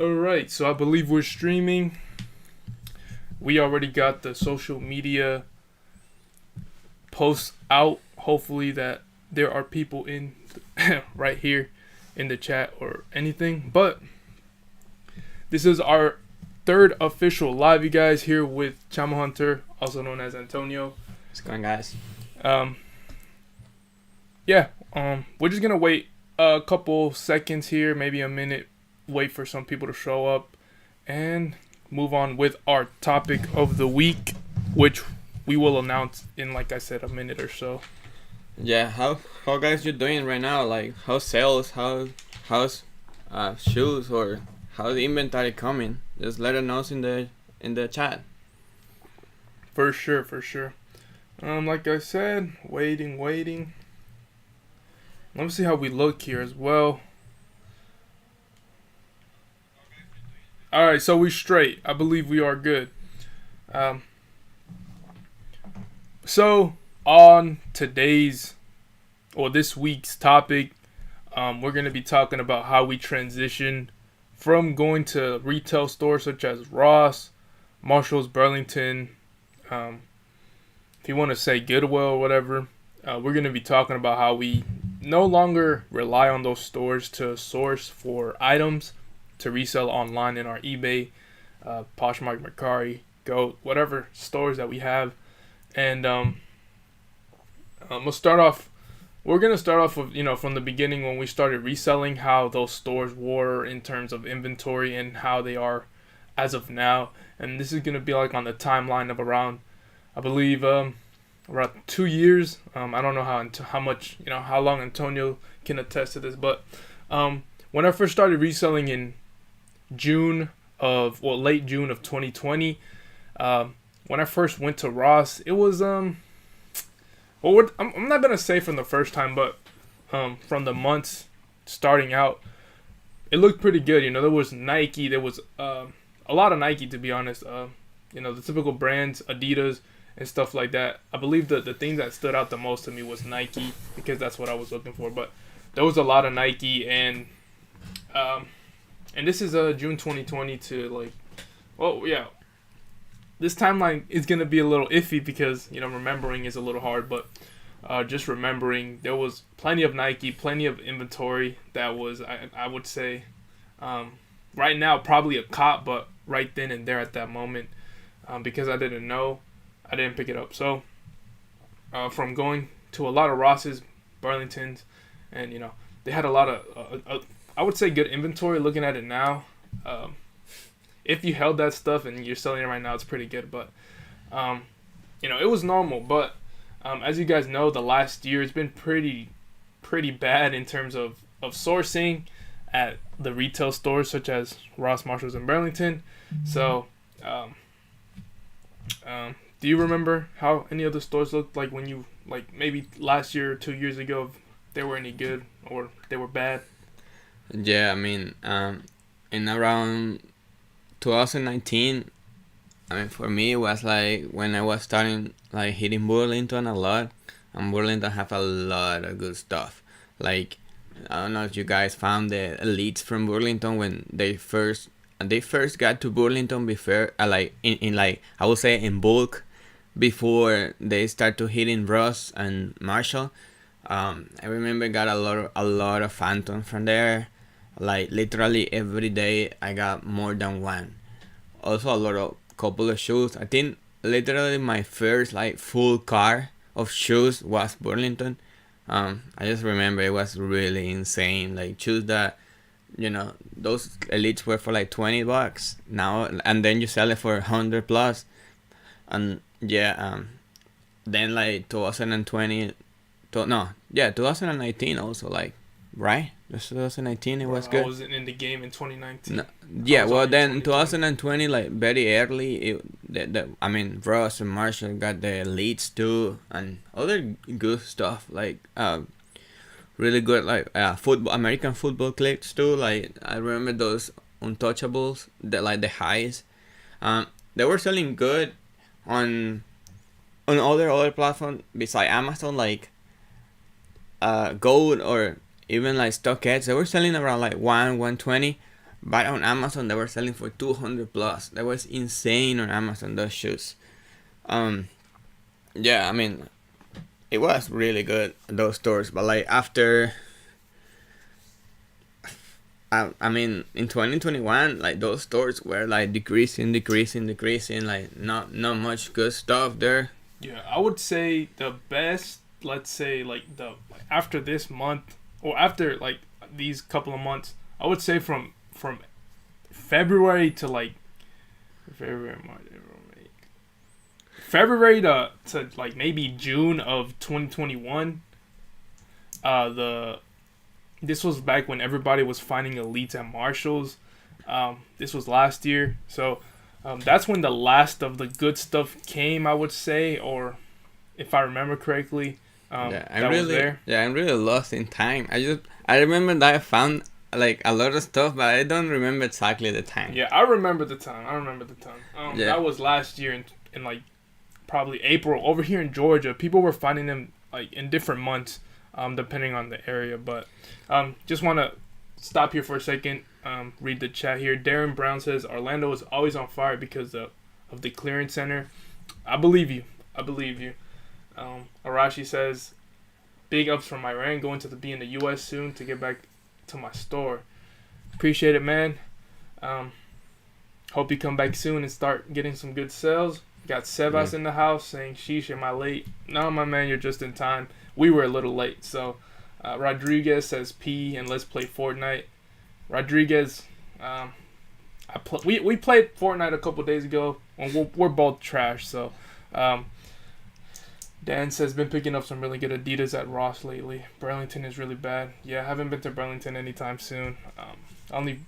Alright, so I believe we're streaming. We already got the social media posts out. Hopefully that there are people in right here in the chat or anything. But this is our third official live, you guys, here with Chama Hunter, also known as Antonio. What's going, guys? Um, yeah, we're just gonna wait a couple seconds here, maybe a minute, wait for some people to show up, and move on with our topic of the week, which we will announce in, like I said, a minute or so. Yeah, how guys you doing right now? Like, how's sales? How's shoes, or how's the inventory coming? Just let us know in the chat. For sure, for sure. Like I said, waiting. Let me see how we look here as well. Alright, so we straight. I believe we are good. So on today's or this week's topic, we're going to be talking about how we transition from going to retail stores such as Ross, Marshalls, Burlington, if you want to say Goodwill or whatever. We're going to be talking about how we no longer rely on those stores to source for items to resell online in our eBay, Poshmark, Mercari, Goat, whatever stores that we have. And we'll start off. We're gonna start off with from the beginning when we started reselling, how those stores were in terms of inventory and how they are as of now. And this is gonna be like on the timeline of around, I believe, around 2 years. I don't know how much how long Antonio can attest to this, but when I first started reselling in late June of 2020. When I first went to Ross, it was I'm not gonna say from the first time, but from the months starting out, it looked pretty good. There was Nike, there was a lot of Nike, to be honest. The typical brands, Adidas and stuff like that. I believe the thing that stood out the most to me was Nike, because that's what I was looking for. But there was a lot of Nike, and this is June 2020 to this timeline is going to be a little iffy because remembering is a little hard, but just remembering there was plenty of Nike, plenty of inventory that was, I would say, right now probably a cop, but right then and there at that moment, because I didn't know, I didn't pick it up. So from going to a lot of Rosses, Burlingtons, and they had a lot of I would say good inventory. Looking at it now, if you held that stuff and you're selling it right now, it's pretty good. But it was normal. But as you guys know, the last year has been pretty bad in terms of sourcing at the retail stores such as Ross, Marshalls, and Burlington. So do you remember how any of the stores looked like when you, like, maybe last year or 2 years ago, if they were any good or they were bad? Yeah, I mean, in around 2019, I mean, for me, it was like when I was starting like hitting Burlington a lot, and Burlington have a lot of good stuff. Like, I don't know if you guys found the elites from Burlington when they first got to Burlington before, like in like I would say in bulk, before they start to hitting Ross and Marshall. I remember got a lot of Phantom from there. Like literally every day I got more than one. Also a couple of shoes. I think literally my first like full car of shoes was Burlington. I just remember it was really insane. Like shoes that those elites were for like $20 now, and then you sell it for 100 plus. And yeah, then like 2020, 2019 also, like, right? Just 2019 it was good. I wasn't in the game in 2019. No, yeah, well then 2020, like very early, I mean Ross and Marshall got the elites too, and other good stuff like really good like football, American football clips too. Like I remember those Untouchables, like the highs. They were selling good on other platforms besides Amazon, like Gold or even like StockX. They were selling around like 120. but on Amazon they were selling for 200 plus. That was insane on Amazon, those shoes. Yeah, I mean, it was really good, those stores, but like after, I mean, in 2021, like those stores were like decreasing, like not much good stuff there. Yeah, I would say the best, let's say like after this month or after like these couple of months, I would say from February to like February, March, April, May. February to like maybe June of 2021. This was back when everybody was finding elites at Marshalls. This was last year, so that's when the last of the good stuff came, I would say, or if I remember correctly. I'm really lost in time. I remember that I found like a lot of stuff, but I don't remember exactly the time. Yeah, I remember the time. That was last year in like probably April over here in Georgia. People were finding them like in different months, depending on the area. But just want to stop here for a second. Read the chat here. Darren Brown says Orlando is always on fire because of the clearance center. I believe you. Arashi says big ups from Iran, going to be in the U.S. soon to get back to my store. Appreciate it, man. Hope you come back soon and start getting some good sales. Got Sebas in the house saying, sheesh, am I late? No, my man, you're just in time. We were a little late. So Rodriguez says P and let's play Fortnite. Rodriguez, we played Fortnite a couple days ago, and we're both trash. So Dan says been picking up some really good Adidas at Ross lately. Burlington is really bad. Yeah, I haven't been to Burlington anytime soon. Me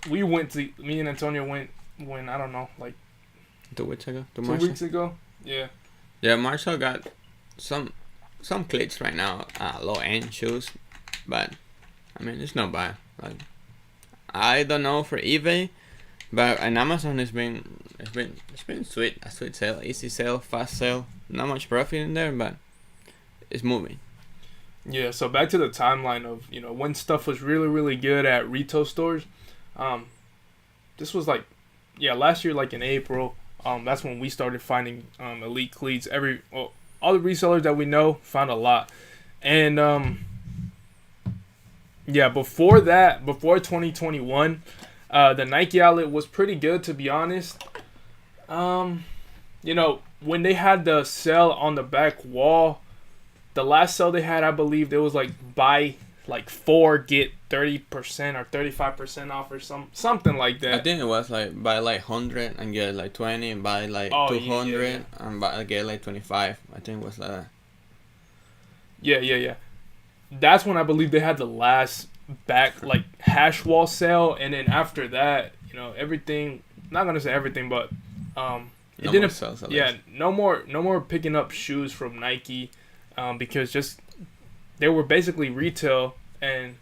and Antonio went when, I don't know, like 2 weeks ago. 2 weeks ago. Yeah. Yeah, Marshall got some cleats right now, low end shoes, but I mean it's not bad. Like I don't know for eBay, but on Amazon it's been sweet. A sweet sale, easy sale, fast sale. Not much profit in there, but it's moving. Yeah. So back to the timeline of when stuff was really really good at retail stores. This was like last year, like in April. That's when we started finding elite cleats. All the resellers that we know found a lot, and before 2021, the Nike outlet was pretty good, to be honest. When they had the sale on the back wall, the last sale they had, I believe there was like buy like 4 get 30% or 35% off or something like that. I think it was like buy like 100 and get like 20, and buy like 200 and get like 25. I think it was like that. Yeah. That's when I believe they had the last back like hash wall sale, and then after that, everything. Not gonna say everything, but it didn't. Sales, no more picking up shoes from Nike, because just they were basically retail, and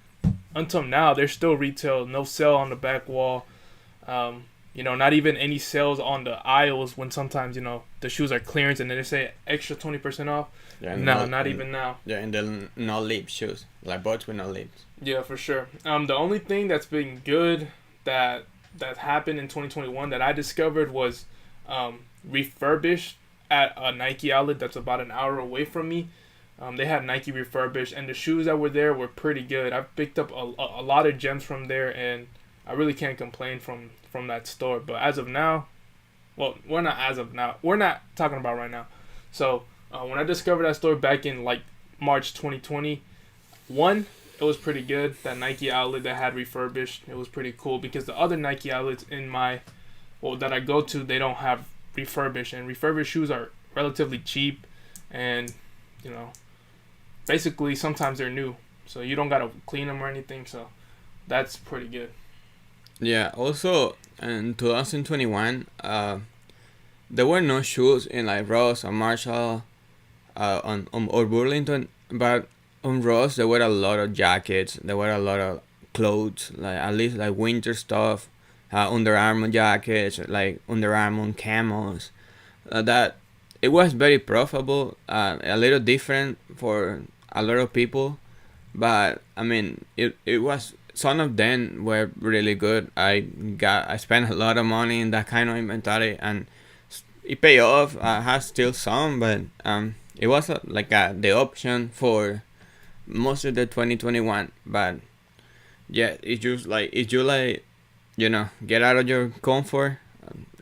until now they're still retail. No sale on the back wall. Not even any sales on the aisles when sometimes the shoes are clearance and then they say extra 20% off. Yeah, not even now. Yeah, and then no lip shoes, like boots with no lips. Yeah, for sure. The only thing that's been good that happened in 2021 that I discovered was refurbished at a Nike outlet that's about an hour away from me. They had Nike refurbished, and the shoes that were there were pretty good. I've picked up a lot of gems from there, and I really can't complain from that store. But as of now, well, we're not as of now. We're not talking about right now. So when I discovered that store back in like March 2021, it was pretty good. That Nike outlet that had refurbished, it was pretty cool because the other Nike outlets that I go to, they don't have refurbished, and refurbished shoes are relatively cheap, and basically sometimes they're new, so you don't gotta clean them or anything. So that's pretty good. Yeah. Also, in 2021, there were no shoes in like Ross or Marshall, on or Burlington, but on Ross there were a lot of jackets. There were a lot of clothes, like at least like winter stuff, Under Armour jackets, like Under Armour camos. That it was very profitable, a little different for a lot of people, but I mean it was some of them were really good. I spent a lot of money in that kind of inventory, and it paid off. I have still some, but it was the option for most of the 2021. But yeah, it's just like if you get out of your comfort,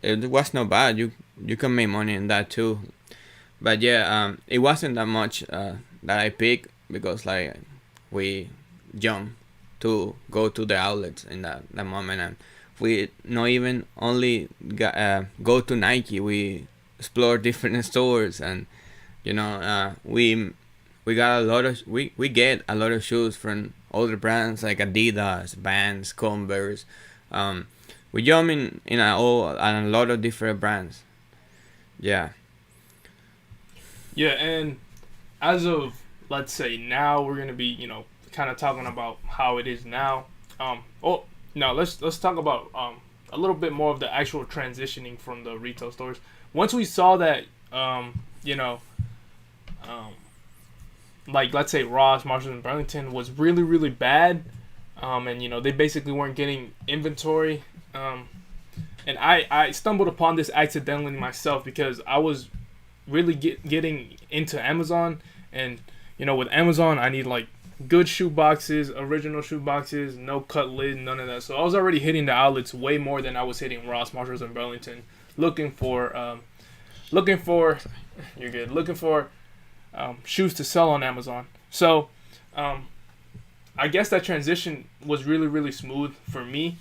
it was not bad. You can make money in that too. But yeah, it wasn't that much that I picked because like we jumped to go to the outlets in that moment, and we not even only go to Nike. We explore different stores, and we got a lot of we get a lot of shoes from other brands like Adidas, Vans, Converse. We jump in a lot of different brands. Yeah. Yeah, and as of, let's say, now, we're gonna be, kind of talking about how it is now. Oh, no, let's talk about a little bit more of the actual transitioning from the retail stores. Once we saw that, you know, like, let's say Ross, Marshalls, and Burlington was really, really bad, and they basically weren't getting inventory. And I stumbled upon this accidentally myself because I was really getting into Amazon, and with Amazon I need like good shoe boxes, original shoe boxes, no cut lid, none of that. So I was already hitting the outlets way more than I was hitting Ross, Marshalls, and Burlington, looking for you're good, looking for shoes to sell on Amazon. So I guess that transition was really, really smooth for me,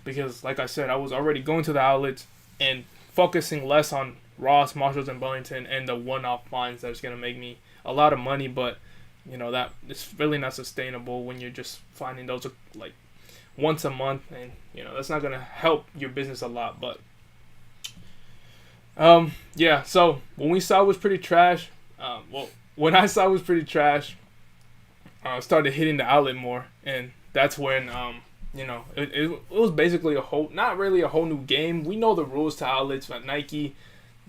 because like I said, I was already going to the outlets and focusing less on Ross, Marshalls, and Burlington and the one-off finds that's going to make me a lot of money, but that it's really not sustainable when you're just finding those like once a month, and that's not going to help your business a lot. But yeah, so when we saw it was pretty trash, when I saw it was pretty trash, I started hitting the outlet more, and that's when it was basically not really a whole new game. We know the rules to outlets at Nike.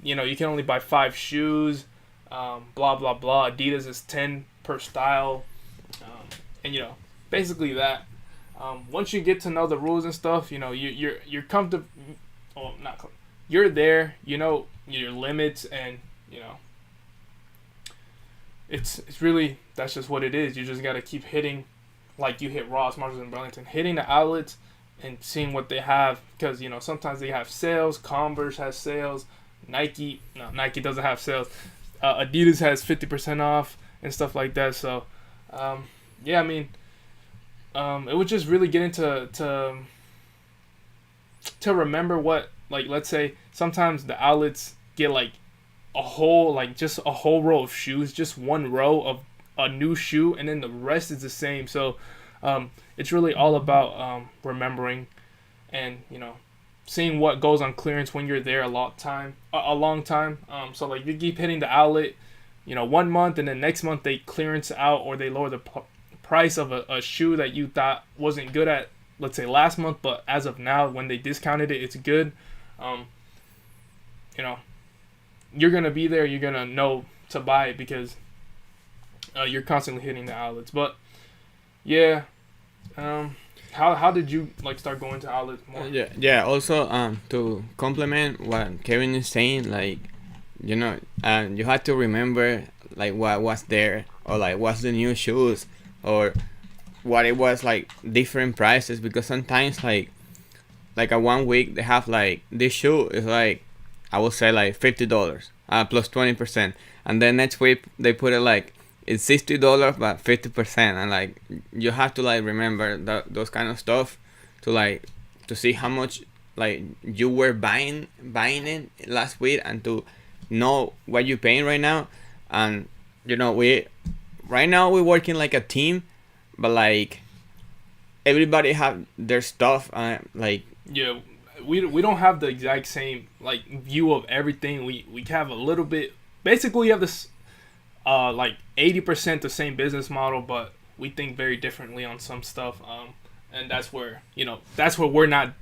You can only buy 5 shoes, blah blah blah. Adidas is 10 per style, and basically that. Once you get to know the rules and stuff, you're comfortable. Well, not you're there. Your limits, and it's really, that's just what it is. You just gotta keep hitting, like you hit Ross, Marshalls, and Burlington, hitting the outlets and seeing what they have, because sometimes they have sales. Converse has sales. Nike doesn't have sales. Adidas has 50% off and stuff like that. So yeah, I mean, it was just really getting to remember what, like, let's say sometimes the outlets get like just a whole row of shoes, just one row of a new shoe, and then the rest is the same. So it's really all about remembering and seeing what goes on clearance when you're there a long time. So like you keep hitting the outlet 1 month, and then next month they clearance out, or they lower the price of a shoe that you thought wasn't good at, let's say, last month, but as of now when they discounted it, it's good. You're gonna be there, you're gonna know to buy it because you're constantly hitting the outlets. But yeah, how did you like start going to outlets more? Yeah. Also, to complement what Kevin is saying, like, you had to remember like what was there, or like what's the new shoes, or what it was like different prices, because sometimes like a 1 week they have like this shoe is like, I would say like $50 plus 20%, and then next week they put it like it's $60 but 50%, and like you have to like remember those kind of stuff to see how much like you were buying it last week, and to know what you're paying right now. And we're working like a team, but like everybody have their stuff, like, yeah, we don't have the exact same like view of everything. We have a little bit, basically we have this like 80% the same business model, but we think very differently on some stuff, and that's where we're not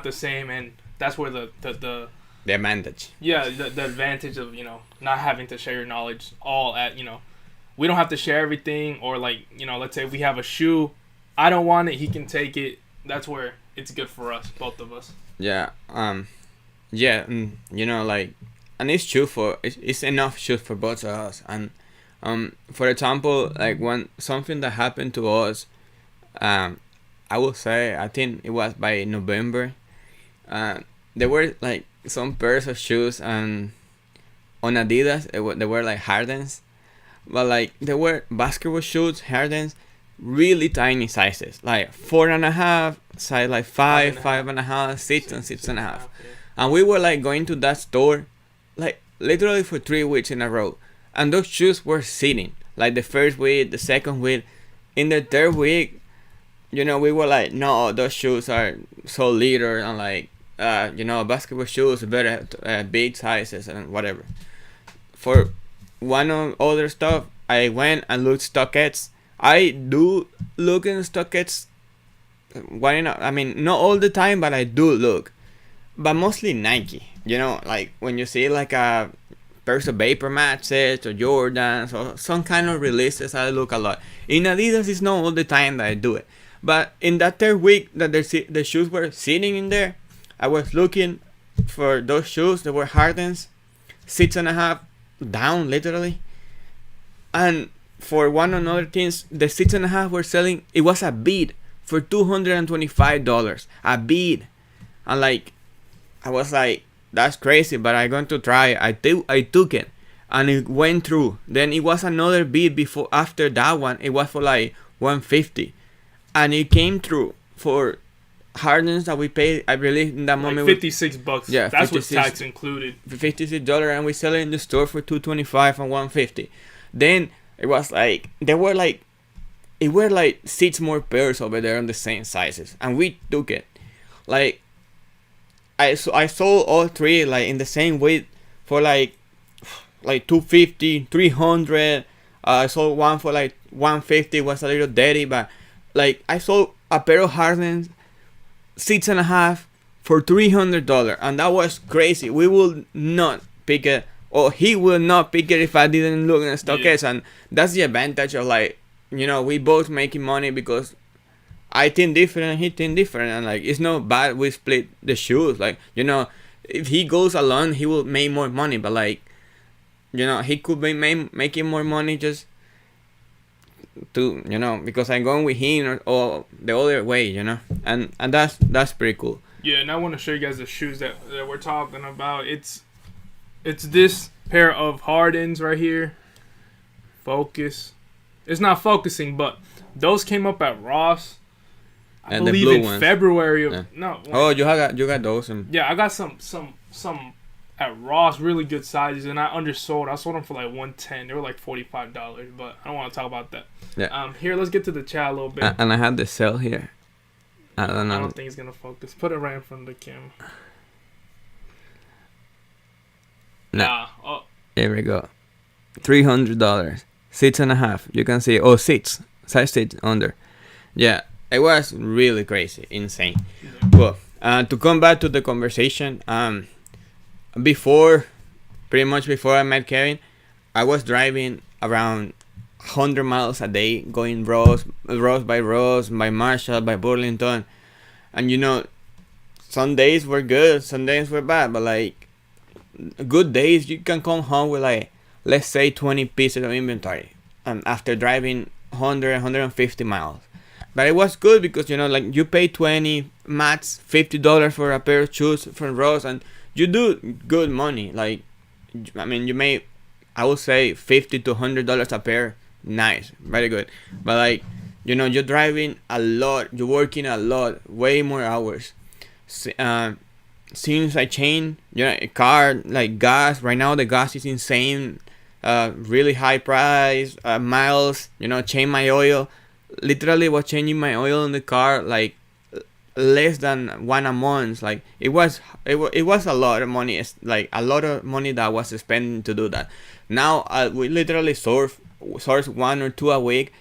the same, and that's where the advantage. Yeah, the advantage of not having to share your knowledge all at we don't have to share everything, or like let's say we have a shoe, I don't want it, he can take it. That's where it's good for us, both of us. Yeah. Yeah. You know, like, and it's enough shoes for both of us. And for example, like when something that happened to us, I would say I think it was by November. There were like some pairs of shoes and on Adidas. They were like Hardens, but like they were basketball shoes, Hardens, really tiny sizes, like 4.5, size like 5.5, 6 and 6.5. Yeah. And we were like going to that store, like literally for 3 weeks in a row, and those shoes were sitting. Like the first week, the second week, in the third week, you know, we were like, no, those shoes are so little and like, you know, basketball shoes better big sizes and whatever. For one or other stuff, I went and looked StockX. I do look in StockX. Why not? I mean, not all the time, but I do look. But mostly Nike. You know, like when you see like a pairs of Vapor Maxes or Jordans or some kind of releases, I look a lot. In Adidas, it's not all the time that I do it. But in that third week that the shoes were sitting in there, I was looking for those shoes that were Hardens, 6.5 down literally. And for one another things, the 6.5 were selling. It was a bid for $225. A bid, and like, I was like, that's crazy, but I'm going to try. I took it, and it went through. Then it was another bid before after that one. It was for like 150, and it came through for Hardens that we paid. I believe in that moment like $56. Yeah, that's 56, with tax included. $56, and we sell it in the store for $225 and $150. Then it was like it were like 6 more pairs over there on the same sizes, and we took it. Like I sold all 3 like in the same weight for like $250, $300. I sold one for like $150. Was a little dirty, but like I sold a pair of Hardens 6.5 for $300, and that was crazy. We will not pick it, or he will not pick it if I didn't look in the StockX. And that's the advantage of, like, you know, we both making money because I think different and he think different, and like it's not bad we split the shoes. Like, you know, if he goes alone he will make more money, but like, you know, he could be making more money just to, you know, because I'm going with him, or the other way, you know, and that's pretty cool. Yeah, and I want to show you guys the shoes that we're talking about. It's this pair of Hardens right here. Focus. It's not focusing, but those came up at Ross. I And believe the blue in ones. February of Yeah. Oh, you got those. Yeah, I got some at Ross, really good sizes, and I undersold. I sold them for like $110. They were like $45, but I don't want to talk about that. Yeah. Here, let's get to the chat a little bit. And I had the cell here. I don't know. I don't think it's gonna focus. Put it right in front of the camera. No. Oh. Here we go. $300. 6.5. You can see. Oh, 6. Size 6 under. Yeah. It was really crazy, insane. Yeah. Well, to come back to the conversation, pretty much before I met Kevin, I was driving around 100 miles a day, going rows by rows, by Marshall, by Burlington, and you know, some days were good, some days were bad, but like good days, you can come home with like, let's say 20 pieces of inventory, after driving 150 miles. But it was good because, you know, like you pay 20 max $50 for a pair of shoes from Ross, and you do good money. Like, I mean, you may, I would say $50 to $100 a pair. Nice, very good. But like, you know, you're driving a lot, you're working a lot, way more hours. Since I changed, you know, a car, like gas, right now the gas is insane. Really high price, miles, you know, change my oil. Literally was changing my oil in the car like less than one a month. Like it was a lot of money. It's like a lot of money that I was spending to do that. Now we literally source 1 or 2 a week,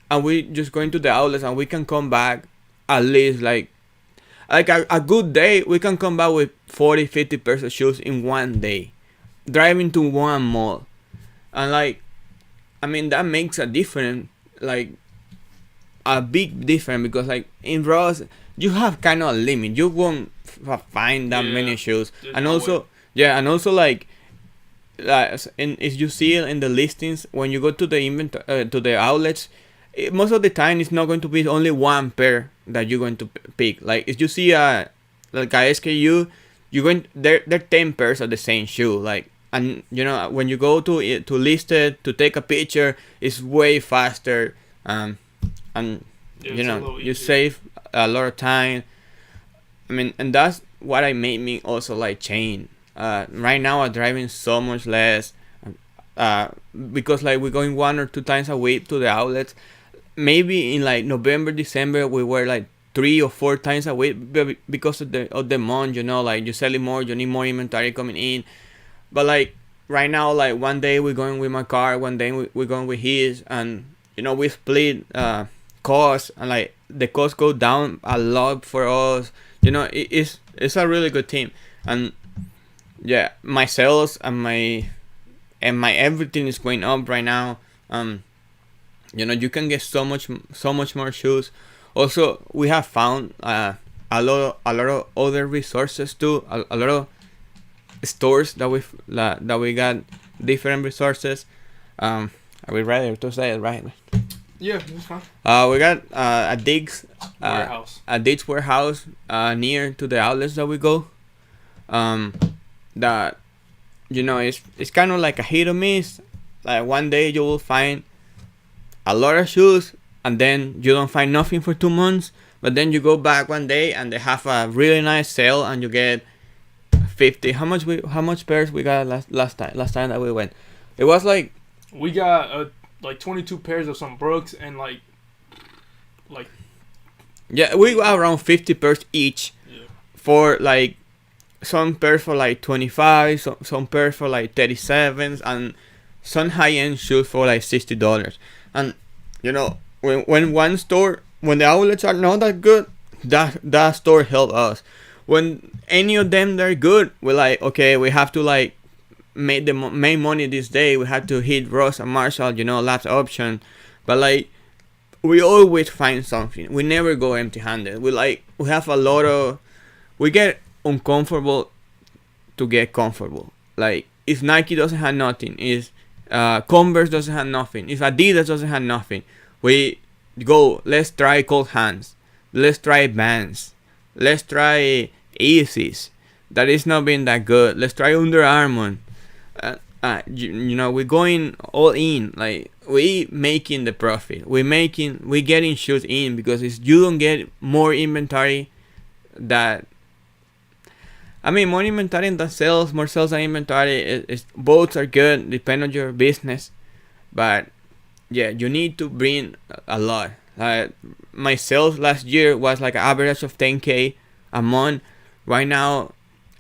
and we just going to the outlets, and we can come back at least like a good day. We can come back with 40-50 pairs of shoes in one day, driving to one mall, and like, I mean, that makes a difference. Like, a big difference because like in Ross you have kind of a limit. You won't find that many shoes, and no also way. and also and if you see it in the listings when you go to the to the outlets, most of the time it's not going to be only one pair that you're going to pick. Like if you see like a SKU, you're going there 10 pairs of the same shoe. Like, and when you go to it to list it to take a picture, it's way faster. And you save a lot of time. I mean, and that's what I made me also like change. Right now I'm driving so much less because like we're going 1 or 2 times a week to the outlets. Maybe in like November, December we were like 3 or 4 times a week because of the month. Like you selling more, you need more inventory coming in. But like right now, like one day we're going with my car, one day we're going with his, and we split costs, and like the costs go down a lot for us. It's a really good team, and yeah, my sales and my everything is going up right now. You can get so much more shoes. Also, we have found a lot of other resources too. A lot of stores that we got different resources. Are we ready to say it right? Yeah, it's fine. We got a Dick's warehouse. A Dick's warehouse near to the outlets that we go. That it's kind of like a hit or miss. Like one day you will find a lot of shoes, and then you don't find nothing for 2 months. But then you go back one day and they have a really nice sale, and you get 50. How much pairs we got last time that we went? It was like we got like 22 pairs of some Brooks and like yeah, we got around 50 pairs each. Yeah. For like some pairs for like 25, some pairs for like 37s, and some high-end shoes for like $60. And when the outlets are not that good, that store help us. When any of them they're good, we're like, okay, we have to like make money this day. We have to hit Ross and Marshall, last option. But like we always find something. We never go empty-handed. We have a lot of. We get uncomfortable to get comfortable. Like if Nike doesn't have nothing, if Converse doesn't have nothing, if Adidas doesn't have nothing, we go. Let's try Cold Hands. Let's try Vans. Let's try Yeezys. That is not being that good. Let's try Under Armour. We're going all in. Like we making the profit. We getting shoes in, because if you don't get more inventory, more inventory than sales, more sales than inventory. Both are good, depend on your business. But yeah, you need to bring a lot. My sales last year was like an average of 10K a month. Right now,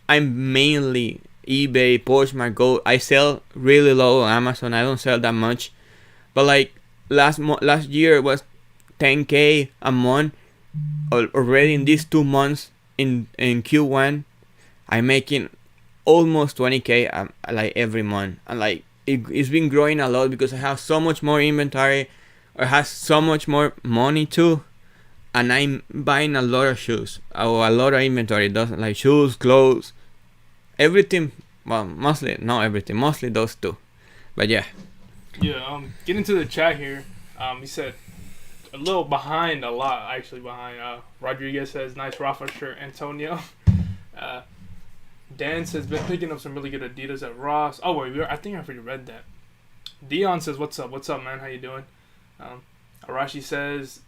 I'm mainly eBay, Poshmark, Go. I sell really low on Amazon. I don't sell that much. But like last year was 10K a month. Already in these 2 months in Q1, I'm making almost 20K like every month. And like it's been growing a lot because I have so much more inventory, or has so much more money too. And I'm buying a lot of shoes, or a lot of inventory. Doesn't like shoes, clothes, everything. Well, mostly not everything. Mostly those two. But yeah. Yeah. Get into the chat here. He said a little behind, a lot actually behind. Rodriguez says nice Rafa shirt, Antonio. Dan says been picking up some really good Adidas at Ross. Oh wait, I think I already read that. Dion says what's up, man? How you doing? Arashi says.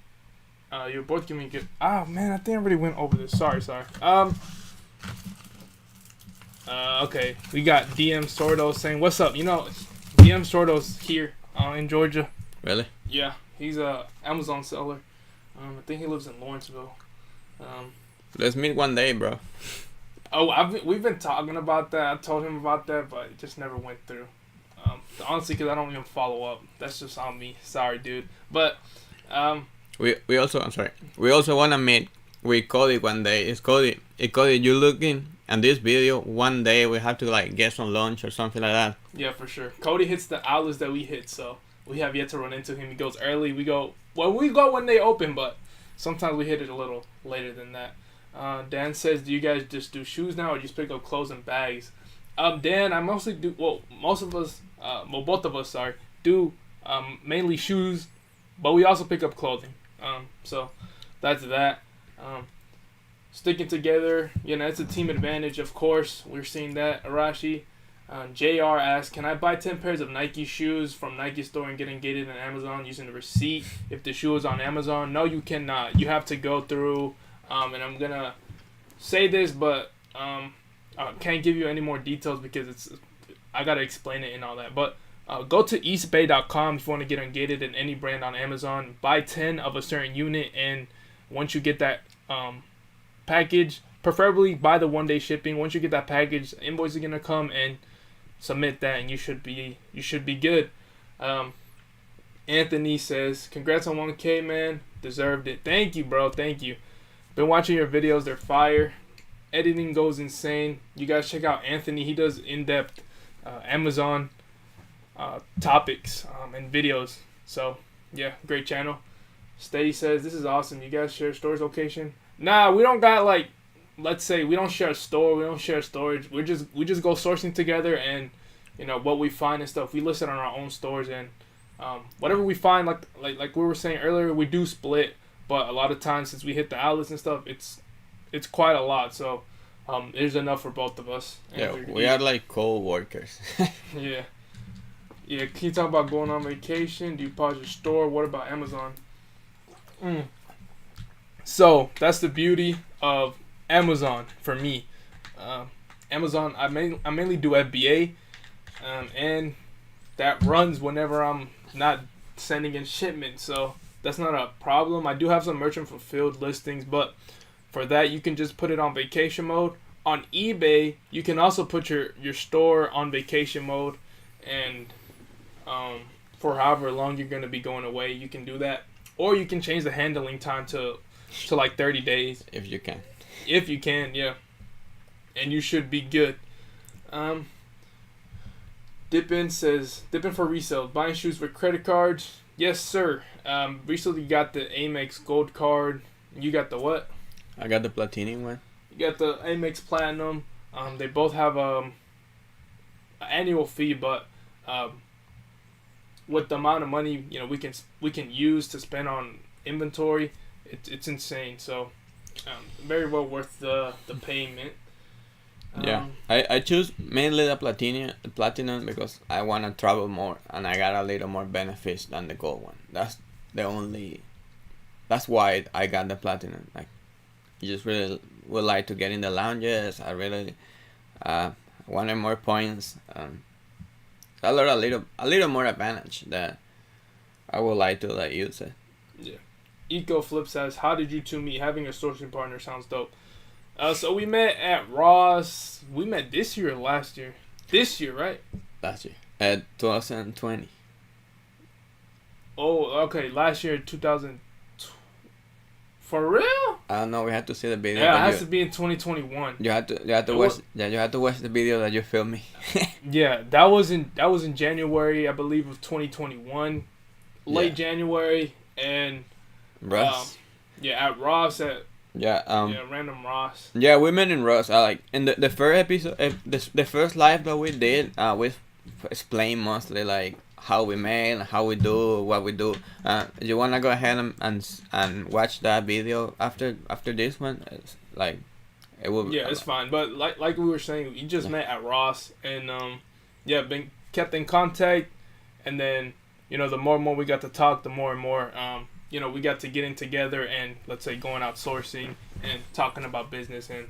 You're both giving me good. Oh man, I think I already went over this. Sorry. Okay, we got DM Sordo saying, "What's up?" DM Sordo's here in Georgia. Really? Yeah, he's a Amazon seller. I think he lives in Lawrenceville. Let's meet one day, bro. Oh, we've been talking about that. I told him about that, but it just never went through. Honestly, because I don't even follow up. That's just on me. Sorry, dude. But We also wanna meet with Cody one day. It's Cody. Cody, you looking at this video? One day we have to like get some lunch or something like that. Yeah, for sure. Cody hits the outlets that we hit, so we have yet to run into him. He goes early. We go Well, we go when they open, but sometimes we hit it a little later than that. Dan says, do you guys just do shoes now, or just pick up clothes and bags? Dan, I mostly do. Well, most of us, both of us, sorry, do mainly shoes, but we also pick up clothing. So that's that. Sticking together, it's a team advantage, of course. We're seeing that. Arashi. JR asks, can I buy 10 pairs of Nike shoes from Nike store and get engaged on Amazon using the receipt if the shoe is on Amazon? No, you cannot. You have to go through, and I'm going to say this, but I can't give you any more details because I got to explain it and all that. But go to eastbay.com if you want to get engaged in any brand on Amazon. Buy 10 of a certain unit, and once you get that package, preferably buy the 1-day shipping. Once you get that package, invoice is going to come, and submit that, and you should be good. Anthony says, congrats on 1K, man. Deserved it. Thank you, bro. Thank you. Been watching your videos. They're fire. Editing goes insane. You guys check out Anthony. He does in-depth Amazon topics and videos. So, yeah, great channel. Steady says, this is awesome. You guys share storage location? Nah, we don't got, like, let's say we don't share a store, we don't share storage. We just go sourcing together, and what we find and stuff, we list it on our own stores, and whatever we find, like we were saying earlier, we do split. But a lot of times, since we hit the outlets and stuff, it's quite a lot. So there's enough for both of us. Yeah, we are like co-workers. Yeah. Can you talk about going on vacation? Do you pause your store? What about Amazon? So that's the beauty of Amazon for me. Amazon, I mainly do FBA, and that runs whenever I'm not sending in shipments, so that's not a problem. I do have some merchant fulfilled listings, but for that you can just put it on vacation mode. On eBay, you can also put your store on vacation mode, and for however long you're going to be going away, you can do that, or you can change the handling time to like 30 days if you can. If you can, yeah. And you should be good. Dippin says, Dippin for resale. Buying shoes with credit cards? Yes, sir. Recently got the Amex Gold card. You got the what? I got the Platinum one. You got the Amex Platinum. They both have an annual fee, but with the amount of money we can use to spend on inventory, it's insane. So very well worth the payment. Yeah, I choose mainly the platinum because I want to travel more, and I got a little more benefits than the gold one. That's why I got the platinum. Like, you just really would like to get in the lounges. I really wanted more points. A little more advantage that I would like to use it. Yeah. Eco Flip says, how did you two meet? Having a sourcing partner sounds dope. So we met at Ross. We met this year or last year? This year, right? Last year. At 2020. Oh, okay. Last year, 2000. For real? I don't know. We had to see the video. Yeah, it has to be in 2021. You had to watch. Yeah, you had to watch the video that you filmed me. Yeah, that was in January, I believe, of 2021. Late January, and Ross. at Ross at. Random Ross. Yeah, we met in Ross. In the first episode, the first live that we did, we explained mostly how we met, how we do, what we do. You wanna go ahead and watch that video after this one? It's it will. Yeah, it's fine. But like we were saying, we just met at Ross, and been kept in contact, and then the more and more we got to talk, the more and more we got to getting together and, let's say, going out sourcing and talking about business, and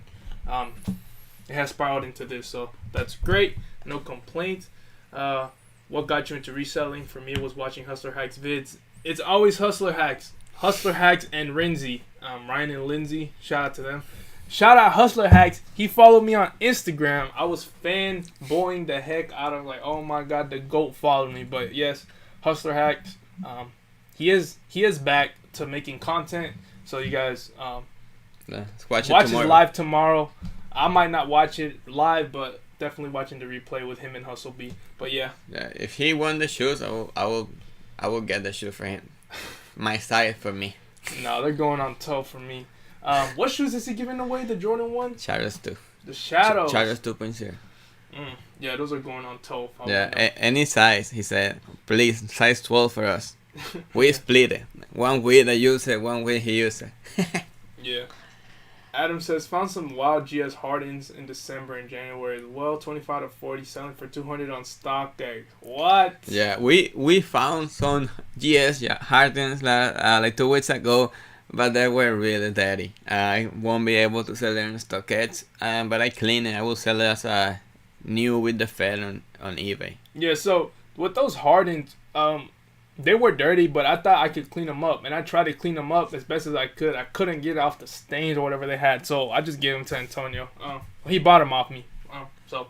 it has spiraled into this, so that's great. No complaints. What got you into reselling? For me, it was watching Hustler Hacks vids. It's always Hustler Hacks and Renzi, Ryan and Lindsay. Shout out to them. Shout out Hustler Hacks. He followed me on Instagram. I was fanboying the heck out of oh my god, the GOAT followed me. But yes, Hustler Hacks. He is back to making content. So you guys watch it live tomorrow. I might not watch it live, but definitely watching the replay with him and Hustle B. But yeah. Yeah, if he won the shoes, I will get the shoe for him. my size for me. No, they're going on toe for me. What shoes is he giving away? The Jordan 1? Shadows 2. The Shadows. Shadows 2.0. Yeah, those are going on toe. Yeah, any size. He said, please, size 12 for us. We split it. One week I use it, one week he use it. Yeah. Adam says, found some wild GS Hardens in December and January as well. 25 to 40, selling for 200 on StockX. What? Yeah, we found some GS Hardens like 2 weeks ago, but they were really dirty. I won't be able to sell them in StockX, but I clean it. I will sell it as a new with the fed on eBay. Yeah, so with those Hardens, they were dirty, but I thought I could clean them up, and I tried to clean them up as best as I could. I couldn't get off the stains or whatever they had, so I just gave them to Antonio. He bought them off me, so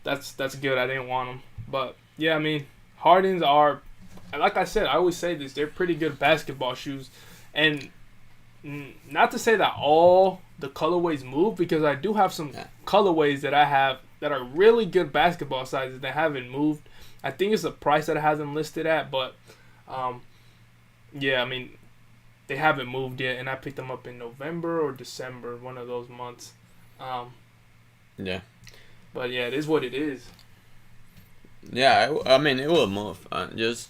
that's good. I didn't want them, but yeah, I mean, Hardens are, like I said, I always say this, they're pretty good basketball shoes, and not to say that all the colorways move, because I do have some colorways that I have that are really good basketball sizes that haven't moved. I think it's the price that it has them listed at, but yeah, I mean, they haven't moved yet, and I picked them up in November or December, one of those months. Yeah. But yeah, it is what it is. Yeah, I mean, it will move. Just,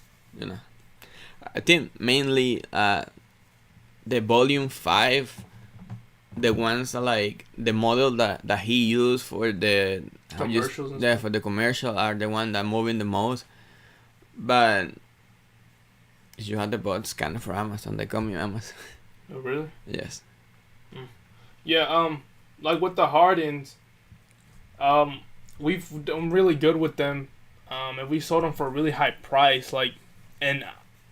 I think mainly the volume 5, the ones that, like the model that he used for the commercials for the commercial are the one that moving the most. But if you have the bot scanner for Amazon, they come in Amazon. Oh really? Yes. Yeah, like with the Hardens, we've done really good with them, and we sold them for a really high price, and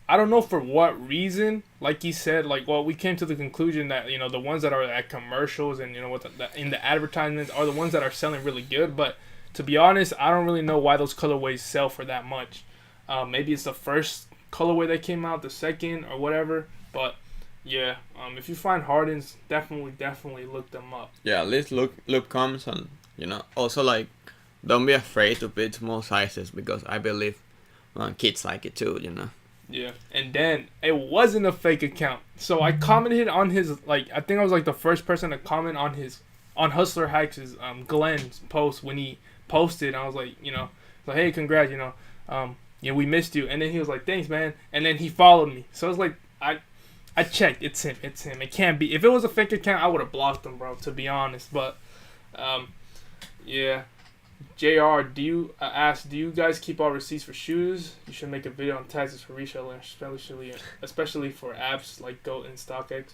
I don't know for what reason. Like he said, we came to the conclusion that the ones that are at commercials and in the advertisements are the ones that are selling really good. But to be honest, I don't really know why those colorways sell for that much. Maybe it's the first colorway that came out, the second or whatever. But yeah, if you find Hardens, definitely look them up. Yeah, at least look comes and also like don't be afraid to pick small sizes, because I believe kids like it too. Yeah, and then it wasn't a fake account. So I commented on his, I think I was the first person to comment on Hustler Hacks' Glenn's post when he posted. I was like, hey, congrats, we missed you. And then he was like, thanks, man. And then he followed me. So I was like, I checked. It's him. It can't be. If it was a fake account, I would have blocked him, bro, to be honest. But, yeah. JR, do you guys keep all receipts for shoes? You should make a video on taxes for resellers, especially for apps like GOAT and StockX.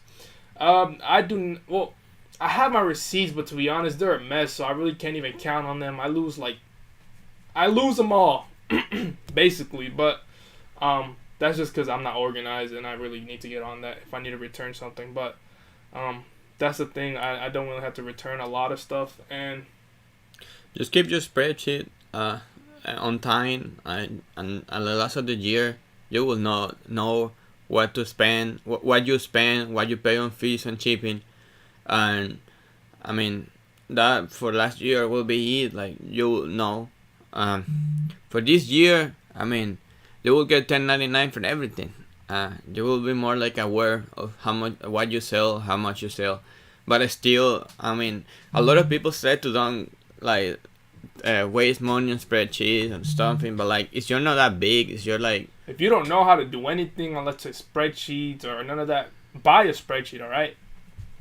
I do. Well, I have my receipts, but to be honest, they're a mess, so I really can't even count on them. I lose them all, basically. But that's just because I'm not organized, and I really need to get on that if I need to return something. But that's the thing. I don't really have to return a lot of stuff, and just keep your spreadsheet on time, and the last of the year, you will know what to spend, what you spend, what you pay on fees and shipping, and I mean that for last year will be it. Like you will know. For this year, I mean, you will get $10.99 for everything. You will be more aware of what you sell, how much you sell, but still, I mean, a lot of people said to don't waste money on spreadsheets and stuffing, but if you're not that big, if you're if you don't know how to do anything on, let's say, spreadsheets or none of that, buy a spreadsheet, all right?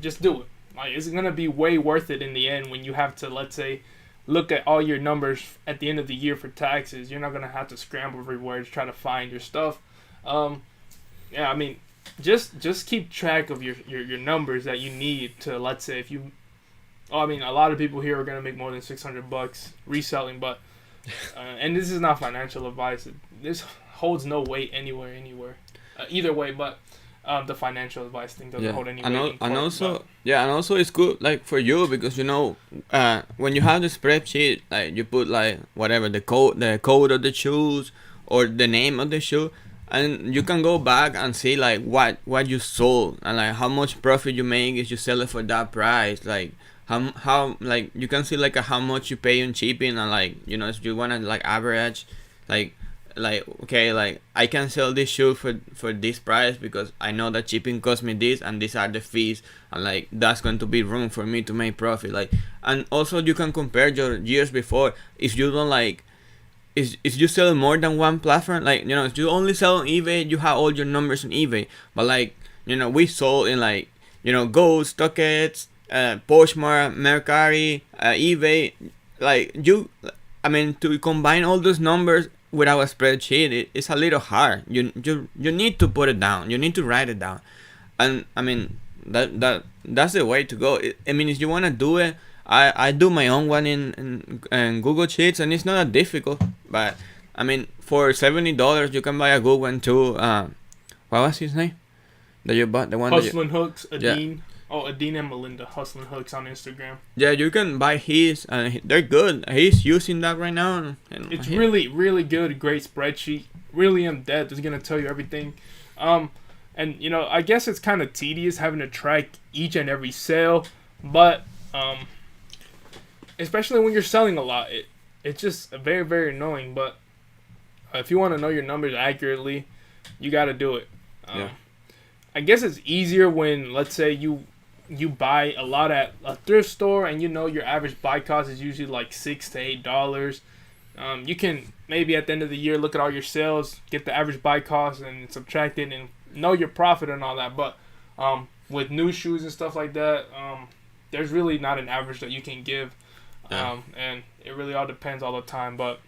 Just do it. It's gonna be way worth it in the end when you have to, let's say, look at all your numbers at the end of the year for taxes. You're not gonna have to scramble everywhere to try to find your stuff. Yeah, I mean, just keep track of your numbers that you need to, let's say, if you. I mean, a lot of people here are gonna make more than $600 reselling, but and this is not financial advice. This holds no weight anywhere. Either way, but the financial advice thing doesn't hold any weight. And also it's good for you, because when you have the spreadsheet, you put whatever the code of the shoes or the name of the shoe, and you can go back and see what you sold and how much profit you make if you sell it for that price. How you can see how much you pay on shipping, and if you wanna average like, okay, like I can sell this shoe for this price because I know that shipping cost me this and these are the fees, and like that's going to be room for me to make profit. Like, and also you can compare your years before. If you don't like, if you sell more than one platform, like, you know, if you only sell on eBay, you have all your numbers on eBay. But like, you know, we sold in like, you know, Go, StockX, Poshmark, Mercari, eBay. Like I mean, to combine all those numbers without a spreadsheet, it's a little hard. You need to put it down. You need to write it down, and I mean that's the way to go. I mean, if you wanna do it, I do my own one in Google Sheets, and it's not that difficult. But I mean, for $70, you can buy a good one too. What was his name? That you bought the one. Hustlin' Hooks, Adine. Yeah. Oh, Adine and Melinda, Hustlin' Hooks on Instagram. Yeah, you can buy his, and they're good. He's using that right now. And it's really, really good. Great spreadsheet. Really in depth. It's gonna tell you everything. And you know, I guess it's kind of tedious having to track each and every sale, but especially when you're selling a lot, it's just very, very annoying. But if you want to know your numbers accurately, you got to do it. Yeah. I guess it's easier when, let's say, you buy a lot at a thrift store and you know your average buy cost is usually like $6 to $8. You can maybe at the end of the year look at all your sales, get the average buy cost and subtract it and know your profit and all that. But with new shoes and stuff like that, there's really not an average that you can give. And it really all depends all the time. But